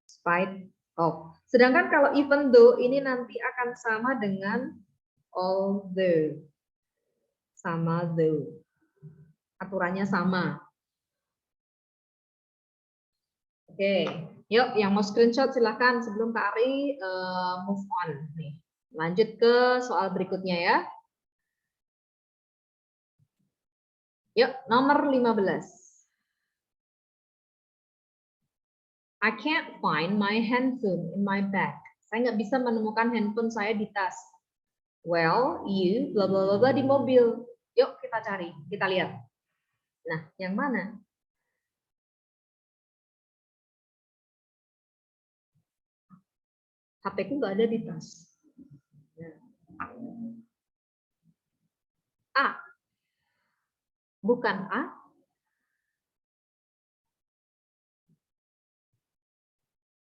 spite of. Sedangkan kalau even though ini nanti akan sama dengan although. Sama though. Aturannya sama. Oke, yuk yang mau screenshot silahkan sebelum Kak Ari move on. Nih, lanjut ke soal berikutnya ya. Yuk, nomor 15. I can't find my handphone in my bag. Saya nggak bisa menemukan handphone saya di tas. Well, you bla bla bla di mobil. Yuk kita cari, kita lihat. Nah, yang mana? HP-ku nggak ada di tas. A. Bukan A.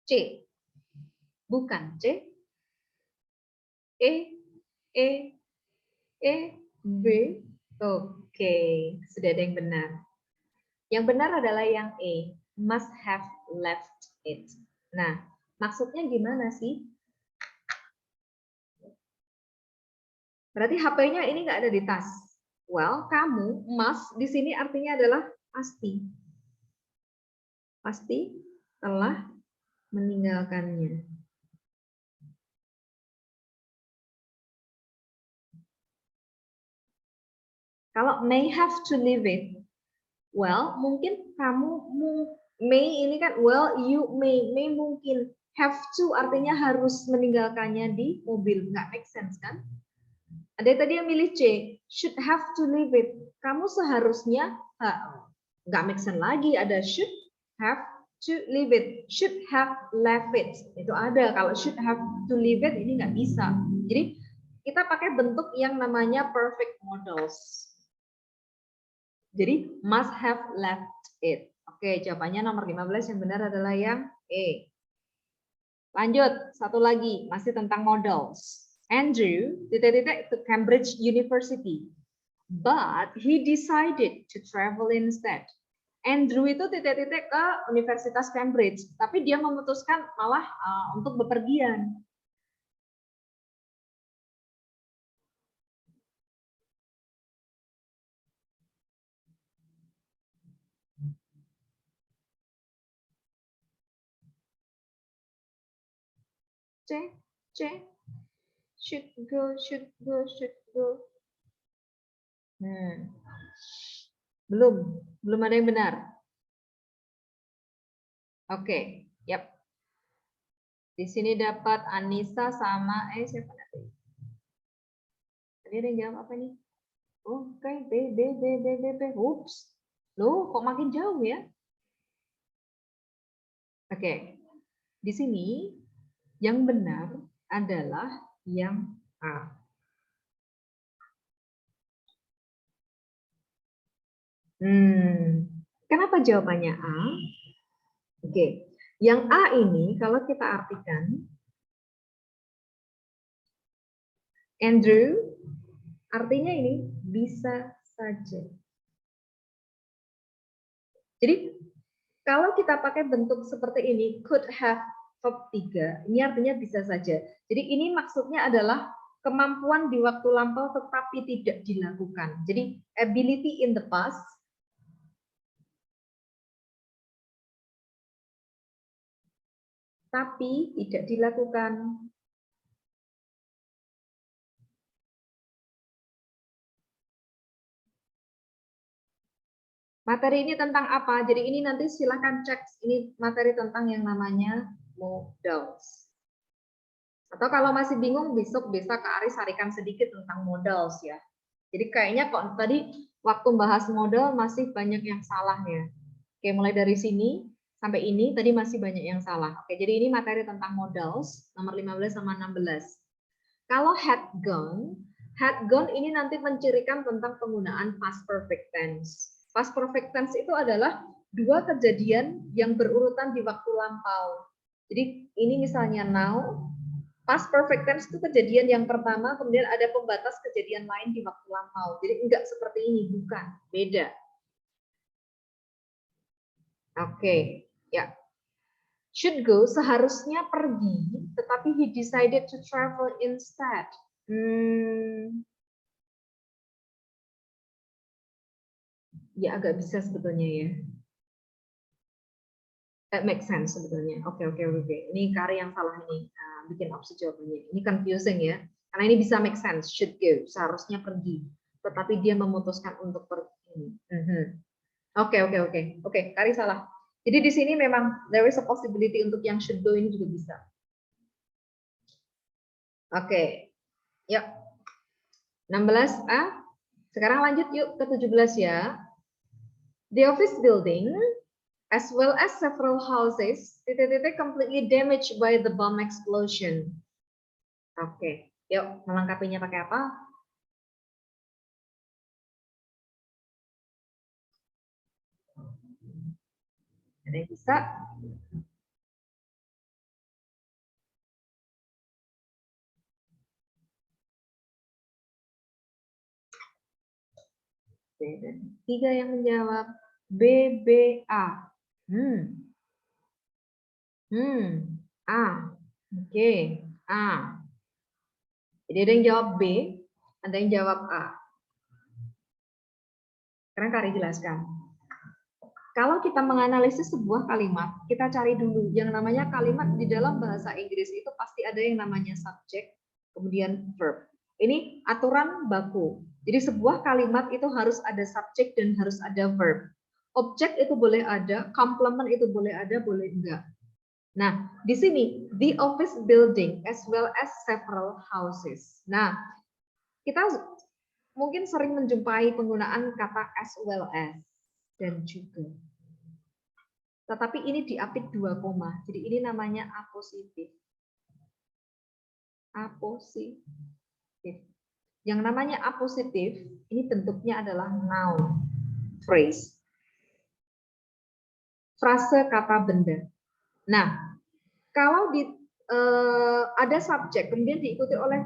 C. Bukan C. E, B. Oke, sudah ada yang benar. Yang benar adalah yang E. Must have left it. Nah, maksudnya gimana sih? Berarti HP-nya ini nggak ada di tas. Well, kamu must di sini artinya adalah pasti. Pasti telah meninggalkannya. Kalau may have to leave it, well, mungkin kamu may ini kan, well, you may mungkin, have to artinya harus meninggalkannya di mobil, nggak make sense kan? Ada tadi yang milih C, should have to leave it. Kamu seharusnya nggak make sense lagi, ada should have to leave it, should have left it. Itu ada, kalau should have to leave it ini nggak bisa. Jadi kita pakai bentuk yang namanya perfect modals. Jadi must have left it. Oke, jawabannya nomor 15 yang benar adalah yang E. Lanjut, satu lagi masih tentang modals. Andrew titik-titik to Cambridge University, but he decided to travel instead. Andrew itu titik-titik ke Universitas Cambridge, tapi dia memutuskan malah untuk bepergian. C, should go. Belum ada yang benar. Oke, yap. Di sini dapat Anissa sama siapa tadi? Tadi ada yang jawab apa nih? Oke, B. Ups. Loh, kok makin jauh ya? Oke. Di sini yang benar adalah yang A. Kenapa jawabannya A? Oke. Yang A ini kalau kita artikan Andrew artinya ini bisa saja. Jadi kalau kita pakai bentuk seperti ini could have verb 3, ini artinya bisa saja. Jadi ini maksudnya adalah kemampuan di waktu lampau tetapi tidak dilakukan. Jadi ability in the past tapi tidak dilakukan. Materi ini tentang apa? Jadi ini nanti silakan cek, ini materi tentang yang namanya modals. Atau kalau masih bingung, besok bisa Kak Aris carikan sedikit tentang modals ya. Jadi kayaknya kok tadi waktu bahas modal masih banyak yang salah ya. Oke, mulai dari sini sampai ini tadi masih banyak yang salah. Oke, jadi ini materi tentang modals nomor 15 sama 16. Kalau had gone ini nanti mencirikan tentang penggunaan past perfect tense. Past perfect tense itu adalah dua kejadian yang berurutan di waktu lampau. Jadi ini misalnya now, past perfect tense itu kejadian yang pertama, kemudian ada pembatas kejadian lain di waktu lampau. Jadi enggak seperti ini, bukan, beda. Oke, ya. Should go seharusnya pergi, tetapi he decided to travel instead. Ya agak bisa sebetulnya ya. That makes sense sebetulnya. Oke. Ini Kari yang salah ini bikin opsi jawabannya. Ini confusing ya. Karena ini bisa make sense. Should go seharusnya pergi, tetapi dia memutuskan untuk pergi. Oke. Kari salah. Jadi di sini memang there is a possibility untuk yang should go ini juga bisa. Oke. Yuk. 16A. Sekarang lanjut yuk ke 17 ya. The office building as well as several houses completely damaged by the bomb explosion. Oke, yuk melengkapinya pakai apa? Ada yang bisa? Oke, dan 3 yang menjawab BBA. A. Oke, A. Jadi ada yang jawab B, ada yang jawab A. Sekarang Kari jelaskan. Kalau kita menganalisis sebuah kalimat, kita cari dulu yang namanya kalimat di dalam bahasa Inggris itu pasti ada yang namanya subject, kemudian verb. Ini aturan baku. Jadi sebuah kalimat itu harus ada subject dan harus ada verb. Objek itu boleh ada, complement itu boleh ada, boleh enggak. Nah, di sini the office building as well as several houses. Nah, kita mungkin sering menjumpai penggunaan kata as well as dan juga. Tetapi ini diapit 2 koma. Jadi ini namanya apositif. Apositif. Yang namanya apositif ini bentuknya adalah noun phrase. Frase kata benda. Nah, kalau ada subjek kemudian diikuti oleh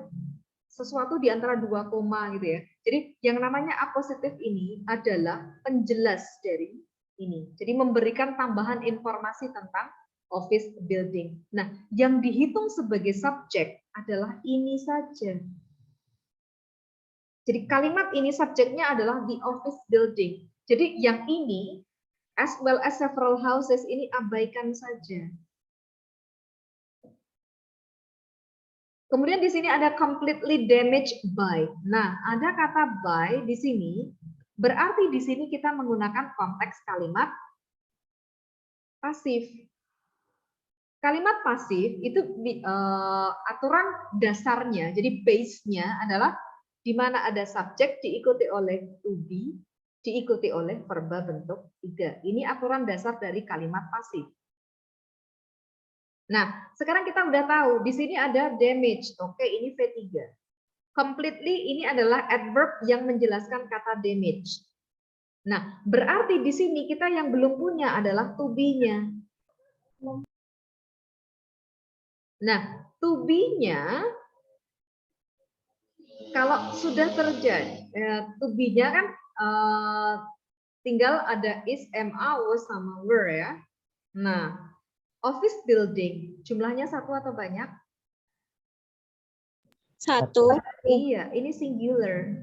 sesuatu di antara 2 koma gitu ya. Jadi yang namanya apositif ini adalah penjelas dari ini. Jadi memberikan tambahan informasi tentang office building. Nah, yang dihitung sebagai subjek adalah ini saja. Jadi kalimat ini subjeknya adalah the office building. Jadi yang ini as well as several houses ini abaikan saja. Kemudian di sini ada completely damaged by. Nah, ada kata by di sini, berarti di sini kita menggunakan konteks kalimat pasif. Kalimat pasif itu aturan dasarnya, jadi base-nya adalah di mana ada subjek diikuti oleh to be, diikuti oleh verba bentuk 3. Ini aturan dasar dari kalimat pasif. Nah, sekarang kita udah tahu di sini ada damage. Oke, ini V3. Completely ini adalah adverb yang menjelaskan kata damage. Nah, berarti di sini kita yang belum punya adalah to be-nya. Nah, to be-nya kalau sudah terjadi, to be-nya kan tinggal ada is, am, are, was sama were ya. Nah, office building, jumlahnya 1 atau banyak? 1. Iya, ini singular.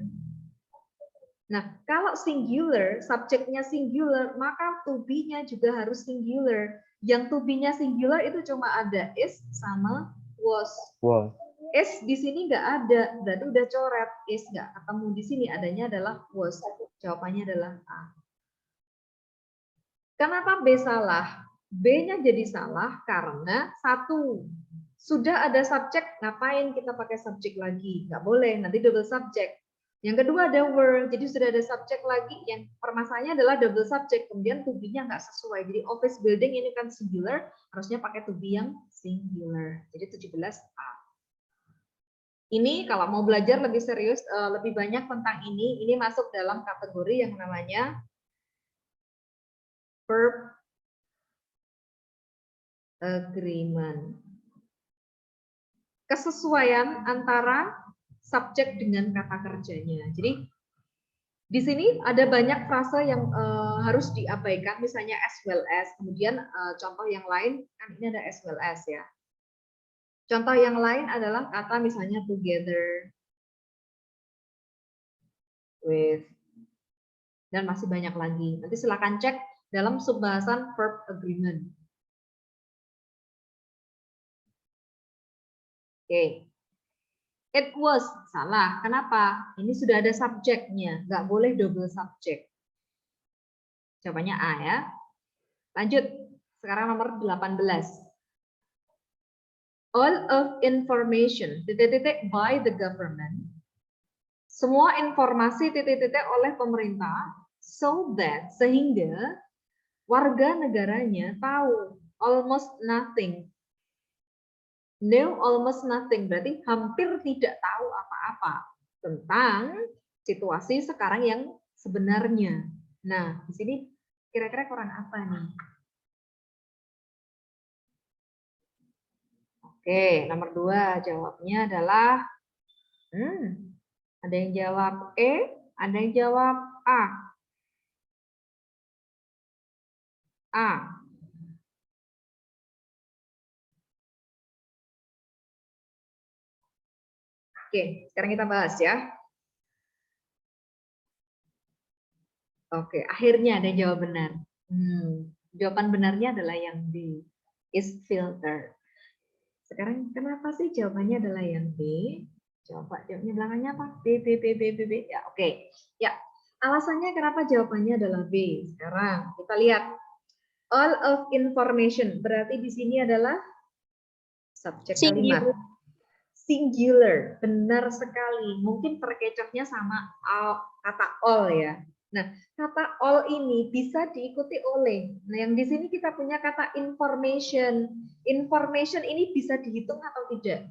Nah, kalau singular, subjeknya singular, maka to be-nya juga harus singular. Yang to be-nya singular itu cuma ada is sama was. Is di sini nggak ada, berarti udah coret. Is nggak ketemu di sini, adanya adalah was. Jawabannya adalah A. Kenapa B salah? B-nya jadi salah karena satu, sudah ada subjek, ngapain kita pakai subjek lagi? Nggak boleh, nanti double subjek. Yang kedua ada were, jadi sudah ada subjek lagi, yang permasalahannya adalah double subjek, kemudian to be-nya nggak sesuai. Jadi office building ini kan singular, harusnya pakai to be yang singular. Jadi 17A. Ini kalau mau belajar lebih serius, lebih banyak tentang ini masuk dalam kategori yang namanya verb agreement. Kesesuaian antara subjek dengan kata kerjanya. Jadi di sini ada banyak frase yang harus diabaikan, misalnya as well as. Kemudian contoh yang lain, kan ini ada as well as ya. Contoh yang lain adalah kata misalnya together, with, dan masih banyak lagi. Nanti silakan cek dalam subbahasan verb agreement. Oke. It was, salah. Kenapa? Ini sudah ada subjeknya, nggak boleh double subjek. Jawabannya A ya. Lanjut, sekarang nomor 18. All of information, by the government. Semua informasi, oleh pemerintah, so that, sehingga, warga negaranya tahu almost nothing. Know almost nothing, berarti hampir tidak tahu apa-apa tentang situasi sekarang yang sebenarnya. Nah, di sini kira-kira kurang apa nih? Oke, nomor 2 jawabnya adalah ada yang jawab E, ada yang jawab A. A. Oke, sekarang kita bahas ya. Oke, akhirnya ada yang jawab benar. Jawaban benarnya adalah yang B, is filter. Sekarang kenapa sih jawabannya adalah yang B? Coba jawabnya belakangnya apa? B. Ya, oke. Ya, alasannya kenapa jawabannya adalah B. Sekarang kita lihat all of information. Berarti di sini adalah subjek kalimat. Singular, benar sekali. Mungkin terkecohnya sama kata all ya. Nah, kata all ini bisa diikuti oleh. Nah, yang di sini kita punya kata information. Information ini bisa dihitung atau tidak?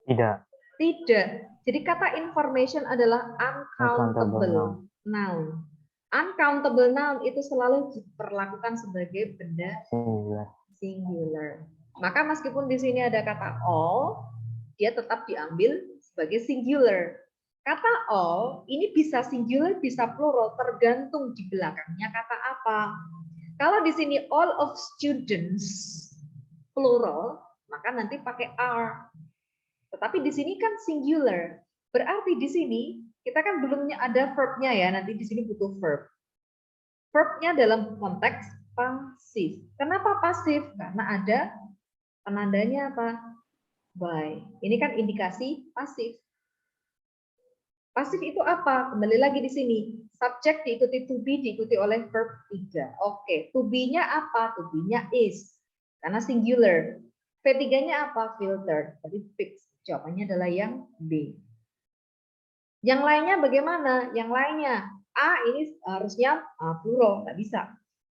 Tidak. Tidak. Jadi kata information adalah uncountable noun. Uncountable noun itu selalu diperlakukan sebagai benda singular. Maka meskipun di sini ada kata all, dia tetap diambil sebagai singular. Kata all ini bisa singular, bisa plural, tergantung di belakangnya kata apa. Kalau di sini all of students plural, maka nanti pakai are. Tetapi di sini kan singular. Berarti di sini kita kan belum ada verbnya ya, nanti di sini butuh verb. Verbnya dalam konteks pasif. Kenapa pasif? Karena ada penandanya apa? By. Ini kan indikasi pasif. Pasif itu apa? Kembali lagi di sini. Subjek diikuti to be, diikuti oleh verb 3. Oke, to be-nya apa? To be-nya is. Karena singular. V3-nya apa? Filtered. Jadi fix. Jawabannya adalah yang B. Yang lainnya bagaimana? Yang lainnya. A ini harusnya plural, nggak bisa.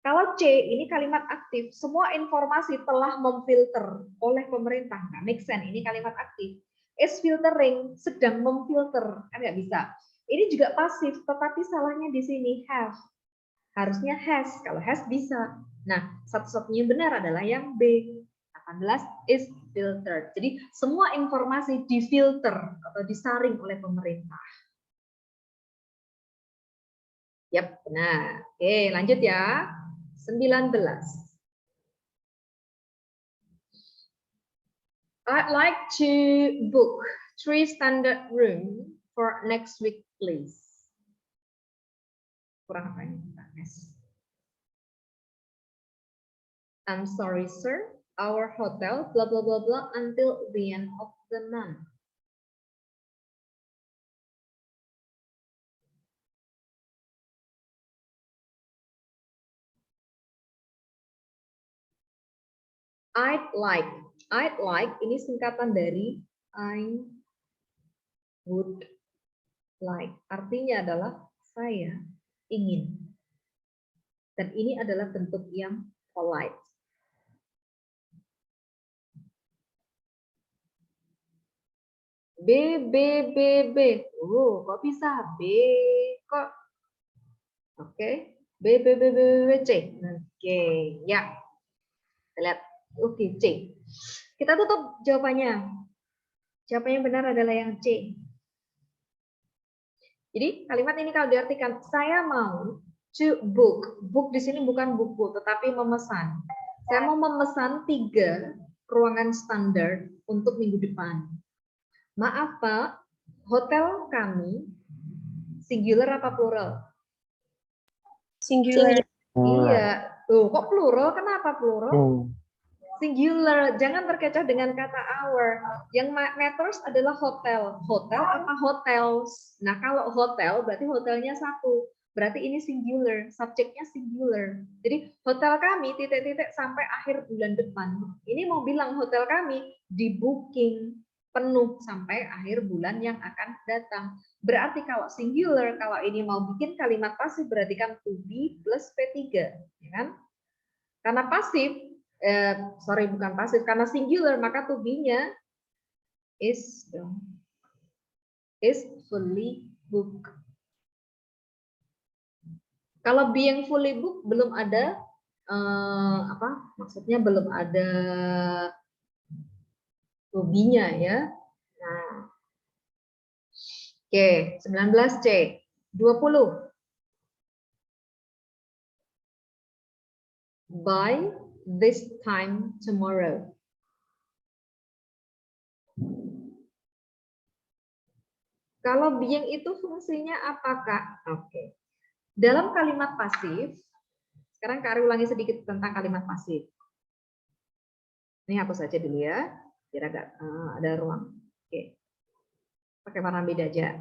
Kalau C ini kalimat aktif, semua informasi telah memfilter oleh pemerintah. Nggak make sense, ini kalimat aktif. Is filtering, sedang memfilter, kan nggak bisa. Ini juga pasif, tetapi salahnya di sini have. Harusnya has, kalau has bisa. Nah, satu-satunya benar adalah yang B. 18 is filtered. Jadi semua informasi difilter atau disaring oleh pemerintah. Yap, benar. Oke, lanjut ya. 19. I'd like to book 3 standard room for next week, please. Kurang apa ini? I'm sorry, sir. Our hotel, blah, blah, blah, blah, until the end of the month. I'd like. I'd like ini singkatan dari I would like. Artinya adalah saya ingin. Dan ini adalah bentuk yang polite. B, B, B, B. Kok bisa? B, kok? Oke. B, B, B, B, B, C. Oke, ya. Kita lihat. Oke, C. Kita tutup jawabannya. Jawaban yang benar adalah yang C. Jadi kalimat ini kalau diartikan, saya mau to book. Book di sini bukan buku, tetapi memesan. Saya mau memesan 3 ruangan standar untuk minggu depan. Maaf Pak, hotel kami singular apa plural? Singular. Iya. Tuh, kok plural? Kenapa plural? Singular. Jangan terkecoh dengan kata our. Yang matters adalah hotel. Hotel apa hotels? Nah, kalau hotel berarti hotelnya 1. Berarti ini singular. Subjeknya singular. Jadi hotel kami titik-titik sampai akhir bulan depan. Ini mau bilang hotel kami di booking penuh sampai akhir bulan yang akan datang. Berarti kalau singular, kalau ini mau bikin kalimat pasif berarti kan to be plus P3, ya kan? Karena pasif, bukan pasif, karena singular maka to be-nya is fully booked. Kalau being fully booked belum ada maksudnya belum ada to be-nya ya. Nah. Oke, 19C. 20. By this time tomorrow. Kalau being itu fungsinya apakah? Oke. Dalam kalimat pasif, sekarang Kak Ari ulangi sedikit tentang kalimat pasif. Ini hapus saja dulu ya, biar agak ada ruang. Oke. Pakai warna beda aja.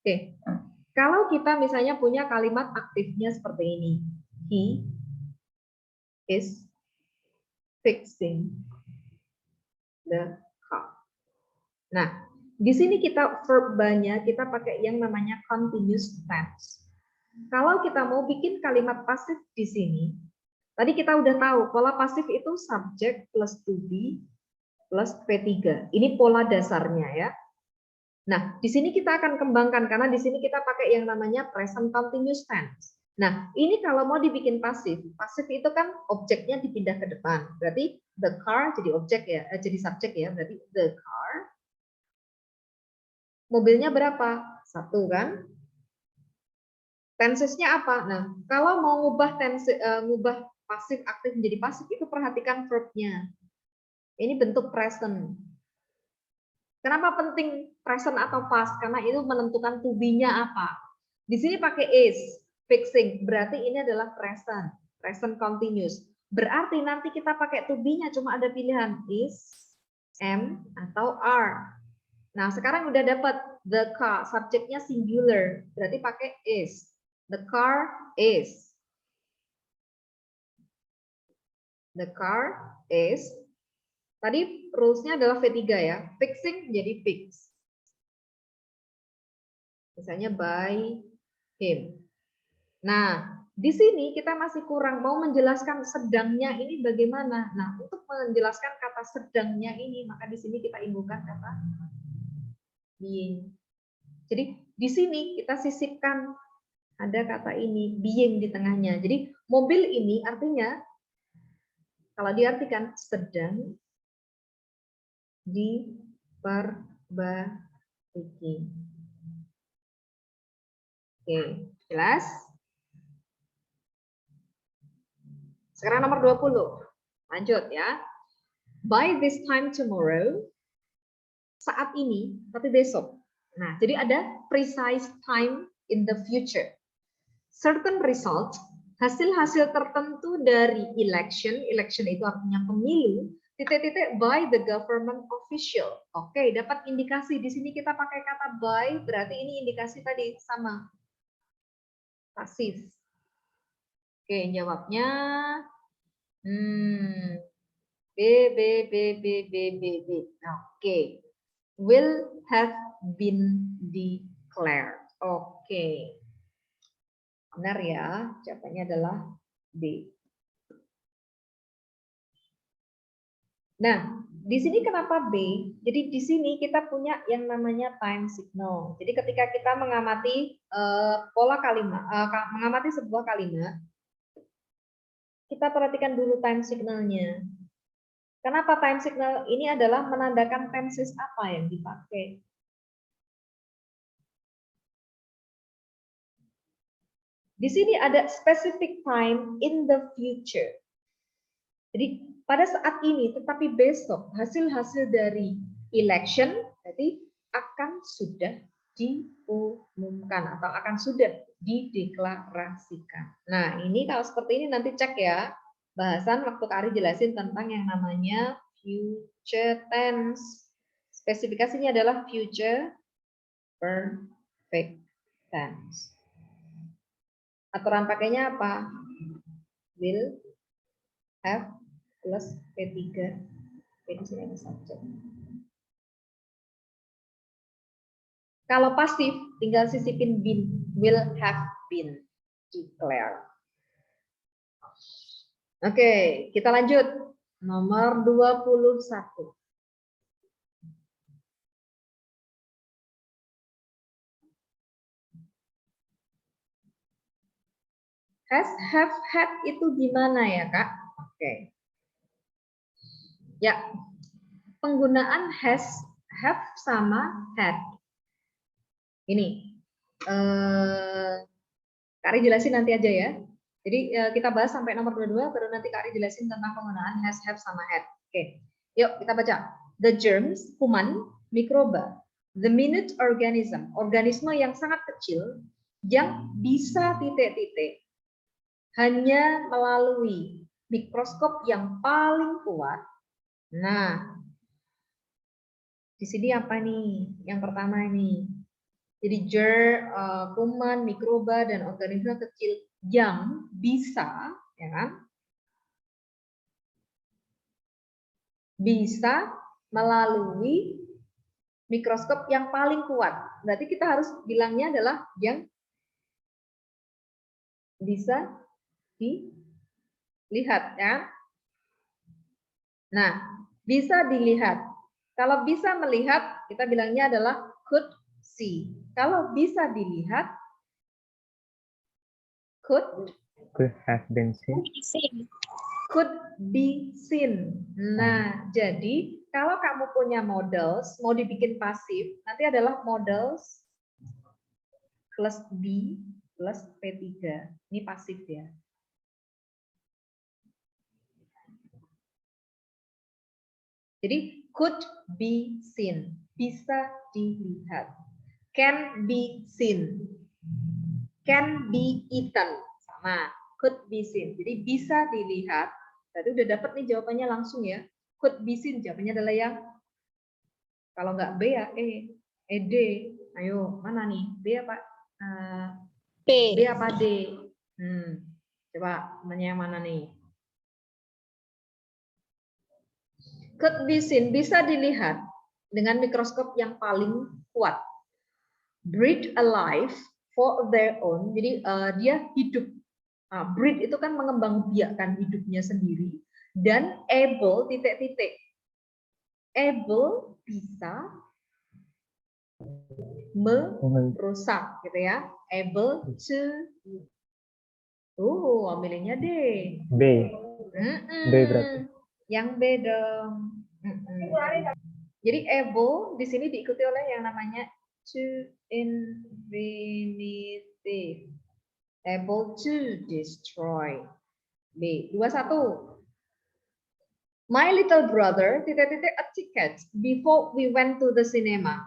Oke. Kalau kita misalnya punya kalimat aktifnya seperti ini. He is fixing the car. Nah, di sini kita verb-nya kita pakai yang namanya continuous tense. Kalau kita mau bikin kalimat pasif di sini, tadi kita udah tahu pola pasif itu subject plus to be plus P3. Ini pola dasarnya ya. Nah, di sini kita akan kembangkan karena di sini kita pakai yang namanya present continuous tense. Nah, ini kalau mau dibikin pasif, pasif itu kan objeknya dipindah ke depan. Berarti the car jadi objek ya, jadi subjek ya. Berarti the car. Mobilnya berapa? 1 kan? Tensesnya apa? Nah, kalau mau ngubah pasif aktif menjadi pasif itu perhatikan verb-nya. Ini bentuk present. Kenapa penting present atau past? Karena itu menentukan to be-nya apa. Di sini pakai is, fixing. Berarti ini adalah present, present continuous. Berarti nanti kita pakai to be-nya cuma ada pilihan is, am, atau are. Nah, sekarang udah dapat the car, subjeknya singular. Berarti pakai is. The car is. The car is. Tadi rules-nya adalah V3 ya. Fixing menjadi fix. Misalnya by him. Nah, di sini kita masih kurang mau menjelaskan sedangnya ini bagaimana. Nah, untuk menjelaskan kata sedangnya ini, maka di sini kita imbuhkan kata being. Jadi di sini kita sisipkan ada kata ini being di tengahnya. Jadi mobil ini artinya kalau diartikan sedang diperbaiki. Oke, jelas? Sekarang nomor 20. Lanjut ya. By this time tomorrow, saat ini, tapi besok. Nah, jadi ada precise time in the future. Certain results, hasil-hasil tertentu dari election itu artinya pemilu, titik-titik by the government official. Oke, dapat indikasi. Di sini kita pakai kata by, berarti ini indikasi tadi sama. Pasif. Oke, jawabnya B. Oke. Will have been declared. Oke. Benar ya, jawabannya adalah B. Nah, di sini kenapa B? Jadi di sini kita punya yang namanya time signal. Jadi ketika kita mengamati pola kalimat, mengamati sebuah kalimat, kita perhatikan dulu time signalnya. Kenapa time signal ini adalah menandakan tenses apa yang dipakai? Di sini ada specific time in the future. Jadi pada saat ini, tetapi besok hasil-hasil dari election berarti akan sudah diumumkan atau akan sudah dideklarasikan. Nah, ini kalau seperti ini nanti cek ya. Bahasan waktu Kak Ari jelasin tentang yang namanya future tense. Spesifikasinya adalah future perfect tense. Aturan pakainya apa? Will, have, plus P3. Di sini ada subjek. Kalau pasif, tinggal sisipin been, will have been declared. Oke, kita lanjut. Nomor 21. Has, have, had itu gimana ya, Kak? Oke. Ya, penggunaan has, have sama had. Ini, Kak Ari jelasin nanti aja ya. Jadi kita bahas sampai nomor 22, baru nanti Kak Ari jelasin tentang penggunaan has, have sama had. Oke, yuk kita baca. The germs, kuman, mikroba, the minute organism, organisme yang sangat kecil, yang bisa titik-titik, hanya melalui mikroskop yang paling kuat. Nah, di sini apa nih? Yang pertama ini. Jadi kuman, mikroba, dan organisme kecil yang bisa, ya kan? Bisa melalui mikroskop yang paling kuat. Berarti kita harus bilangnya adalah yang bisa dilihat, ya. Nah, bisa dilihat. Kalau bisa melihat, kita bilangnya adalah could see. Kalau bisa dilihat, could have been seen. Same. could be seen. Nah, jadi kalau kamu punya models, mau dibikin pasif, nanti adalah models plus B plus P3. Ini pasif ya. Jadi could be seen, bisa dilihat. Can be seen, can be eaten, sama. Could be seen, jadi bisa dilihat. Berarti udah dapat nih jawabannya langsung ya. Could be seen, jawabannya adalah yang, kalau nggak B ya D. Ayo, mana nih? B apa? B. B apa D? Coba namanya yang mana nih? Could be seen, bisa dilihat dengan mikroskop yang paling kuat. Breed alive for their own, jadi dia hidup. Breed itu kan mengembangbiakkan hidupnya sendiri, dan able titik-titik. Able bisa merusak, gitu ya. Able to. Ambilnya D. B. B berarti. Yang B dong. Jadi able di sini diikuti oleh yang namanya to infinitive. Able to destroy. B. 21. My little brother titik-titik a ticket before we went to the cinema.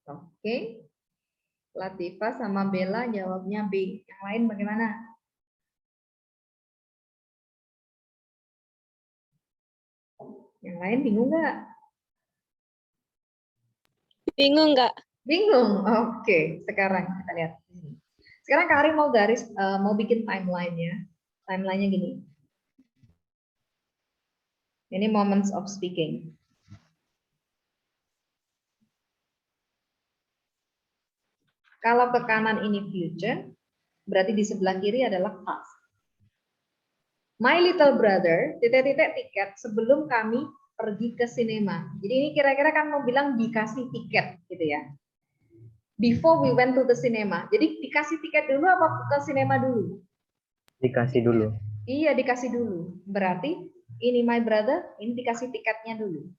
Oke. Latifa sama Bella jawabnya B. Yang lain bagaimana? Yang lain bingung nggak? Bingung nggak? Bingung. Oke, sekarang kita lihat. Sekarang Kak Ari mau bikin timeline ya. Timelinenya gini. Ini moments of speaking. Kalau ke kanan ini future, berarti di sebelah kiri adalah past. My little brother, titik-titik tiket sebelum kami pergi ke sinema. Jadi ini kira-kira kan mau bilang dikasih tiket gitu ya. Before we went to the cinema. Jadi dikasih tiket dulu apa ke sinema dulu? Dikasih dulu. Iya, dikasih dulu. Berarti ini my brother, ini dikasih tiketnya dulu.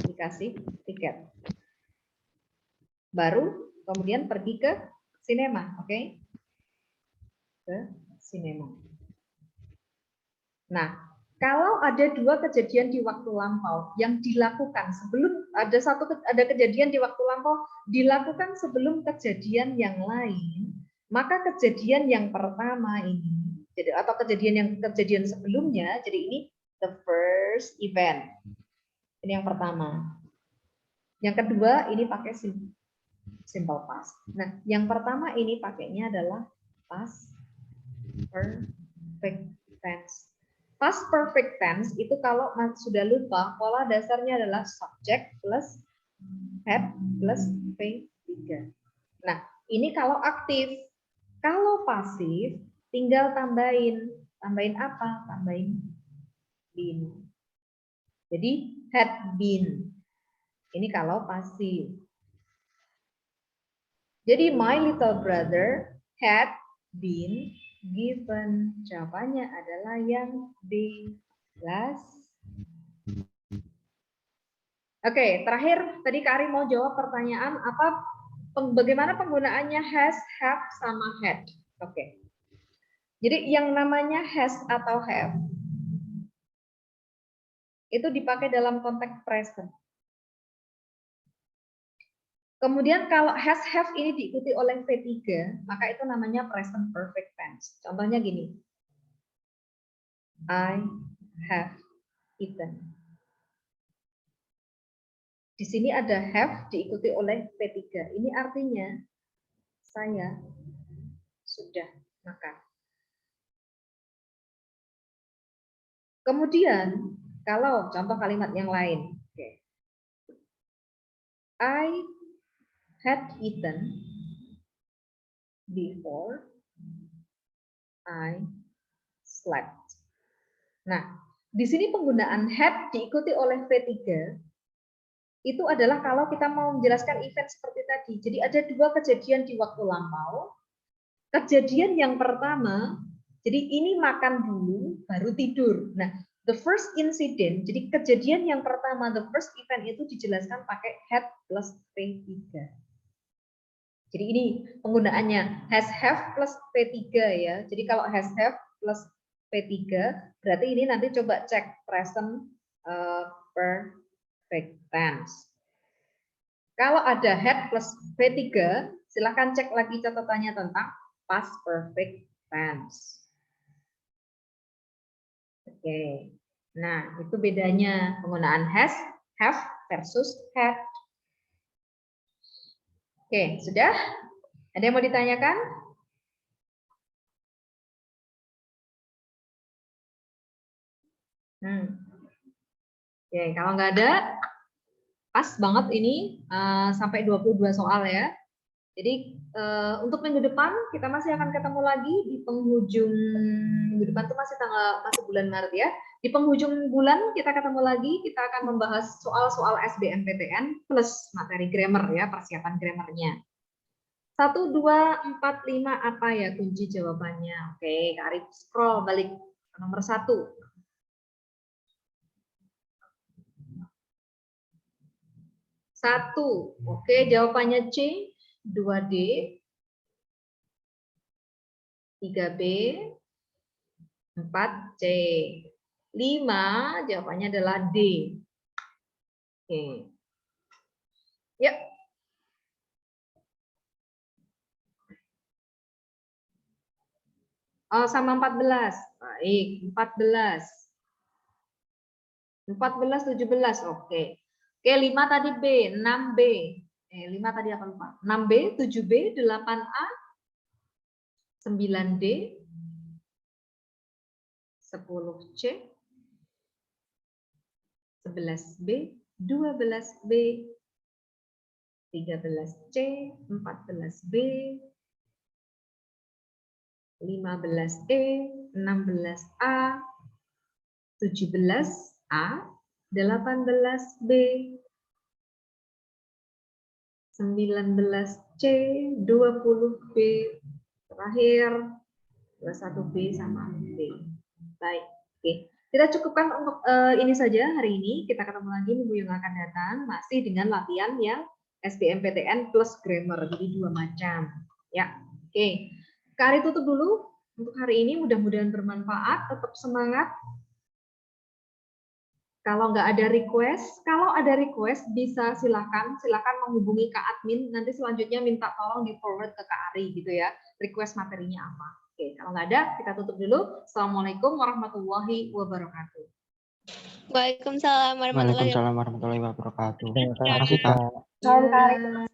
Dikasih tiket. Baru kemudian pergi ke sinema, oke? Ke sinema. Nah, kalau ada dua kejadian di waktu lampau yang dilakukan sebelum ada kejadian di waktu lampau dilakukan sebelum kejadian yang lain, maka kejadian yang pertama ini atau kejadian sebelumnya, jadi ini the first event. Ini yang pertama. Yang kedua ini pakai simple past. Nah, yang pertama ini pakainya adalah past perfect tense. Past perfect tense itu kalau sudah lupa, pola dasarnya adalah subject plus had plus V3. Nah, ini kalau aktif. Kalau pasif, tinggal tambahin. Tambahin apa? Tambahin been. Jadi, had been. Ini kalau pasif. Jadi, my little brother had been given. Jawabannya adalah yang B. Last. Oke, terakhir tadi Kak Ari mau jawab pertanyaan bagaimana penggunaannya has, have, sama had. Oke. Jadi yang namanya has atau have itu dipakai dalam konteks present. Kemudian kalau has, have ini diikuti oleh V3, maka itu namanya present perfect tense. Contohnya gini. I have eaten. Di sini ada have diikuti oleh V3. Ini artinya saya sudah makan. Kemudian kalau contoh kalimat yang lain, okay. I had eaten before I slept. Nah, di sini penggunaan had diikuti oleh V3 itu adalah kalau kita mau menjelaskan event seperti tadi. Jadi ada dua kejadian di waktu lampau. Kejadian yang pertama, jadi ini makan dulu, baru tidur. Nah, the first incident, jadi kejadian yang pertama, the first event itu dijelaskan pakai had plus P3. Jadi ini penggunaannya has, have plus P3 ya. Jadi kalau has, have plus P3, berarti ini nanti coba cek present perfect tense. Kalau ada had plus P3, silahkan cek lagi catatannya tentang past perfect tense. Oke. Nah, itu bedanya penggunaan has, have versus had. Oke, sudah? Ada yang mau ditanyakan? Oke, kalau nggak ada, pas banget ini sampai 22 soal ya. Jadi untuk minggu depan kita masih akan ketemu lagi di penghujung minggu depan itu masih bulan Maret ya. Di penghujung bulan kita ketemu lagi, kita akan membahas soal-soal SBMPTN plus materi grammar ya, persiapan grammarnya. 1, 2, 4, 5 apa ya kunci jawabannya? Oke, Kak Arif scroll balik ke nomor 1. Satu, oke jawabannya C. 2D, 3B, 4C, 5 jawabannya adalah D. Oke. Yuk. Oh, sama 14. Baik, 14. 14, 17. Oke. Oke, 5 tadi B, 6B. 5 tadi apa lupa? 6B, 7B, 8A, 9D, 10C, 11B, 12B, 13C, 14B, 15E, 16A, 17A, 18B, 19C, 20B, terakhir 21B sama B. Baik, oke. Kita cukupkan untuk ini saja hari ini. Kita ketemu lagi minggu yang akan datang masih dengan latihan yang SBMPTN plus grammar, jadi 2 macam. Ya, oke. Kari tutup dulu untuk hari ini. Mudah-mudahan bermanfaat. Tetap semangat. Kalau nggak ada request, bisa silakan menghubungi Kak Admin. Nanti selanjutnya minta tolong di forward ke Kak Ari gitu ya. Request materinya apa? Oke, kalau nggak ada, kita tutup dulu. Assalamualaikum warahmatullahi wabarakatuh. Waalaikumsalam warahmatullahi Waalaikumsalam warahmatullahi wabarakatuh. Terima Terima kasih, Kak. Kak. Ya.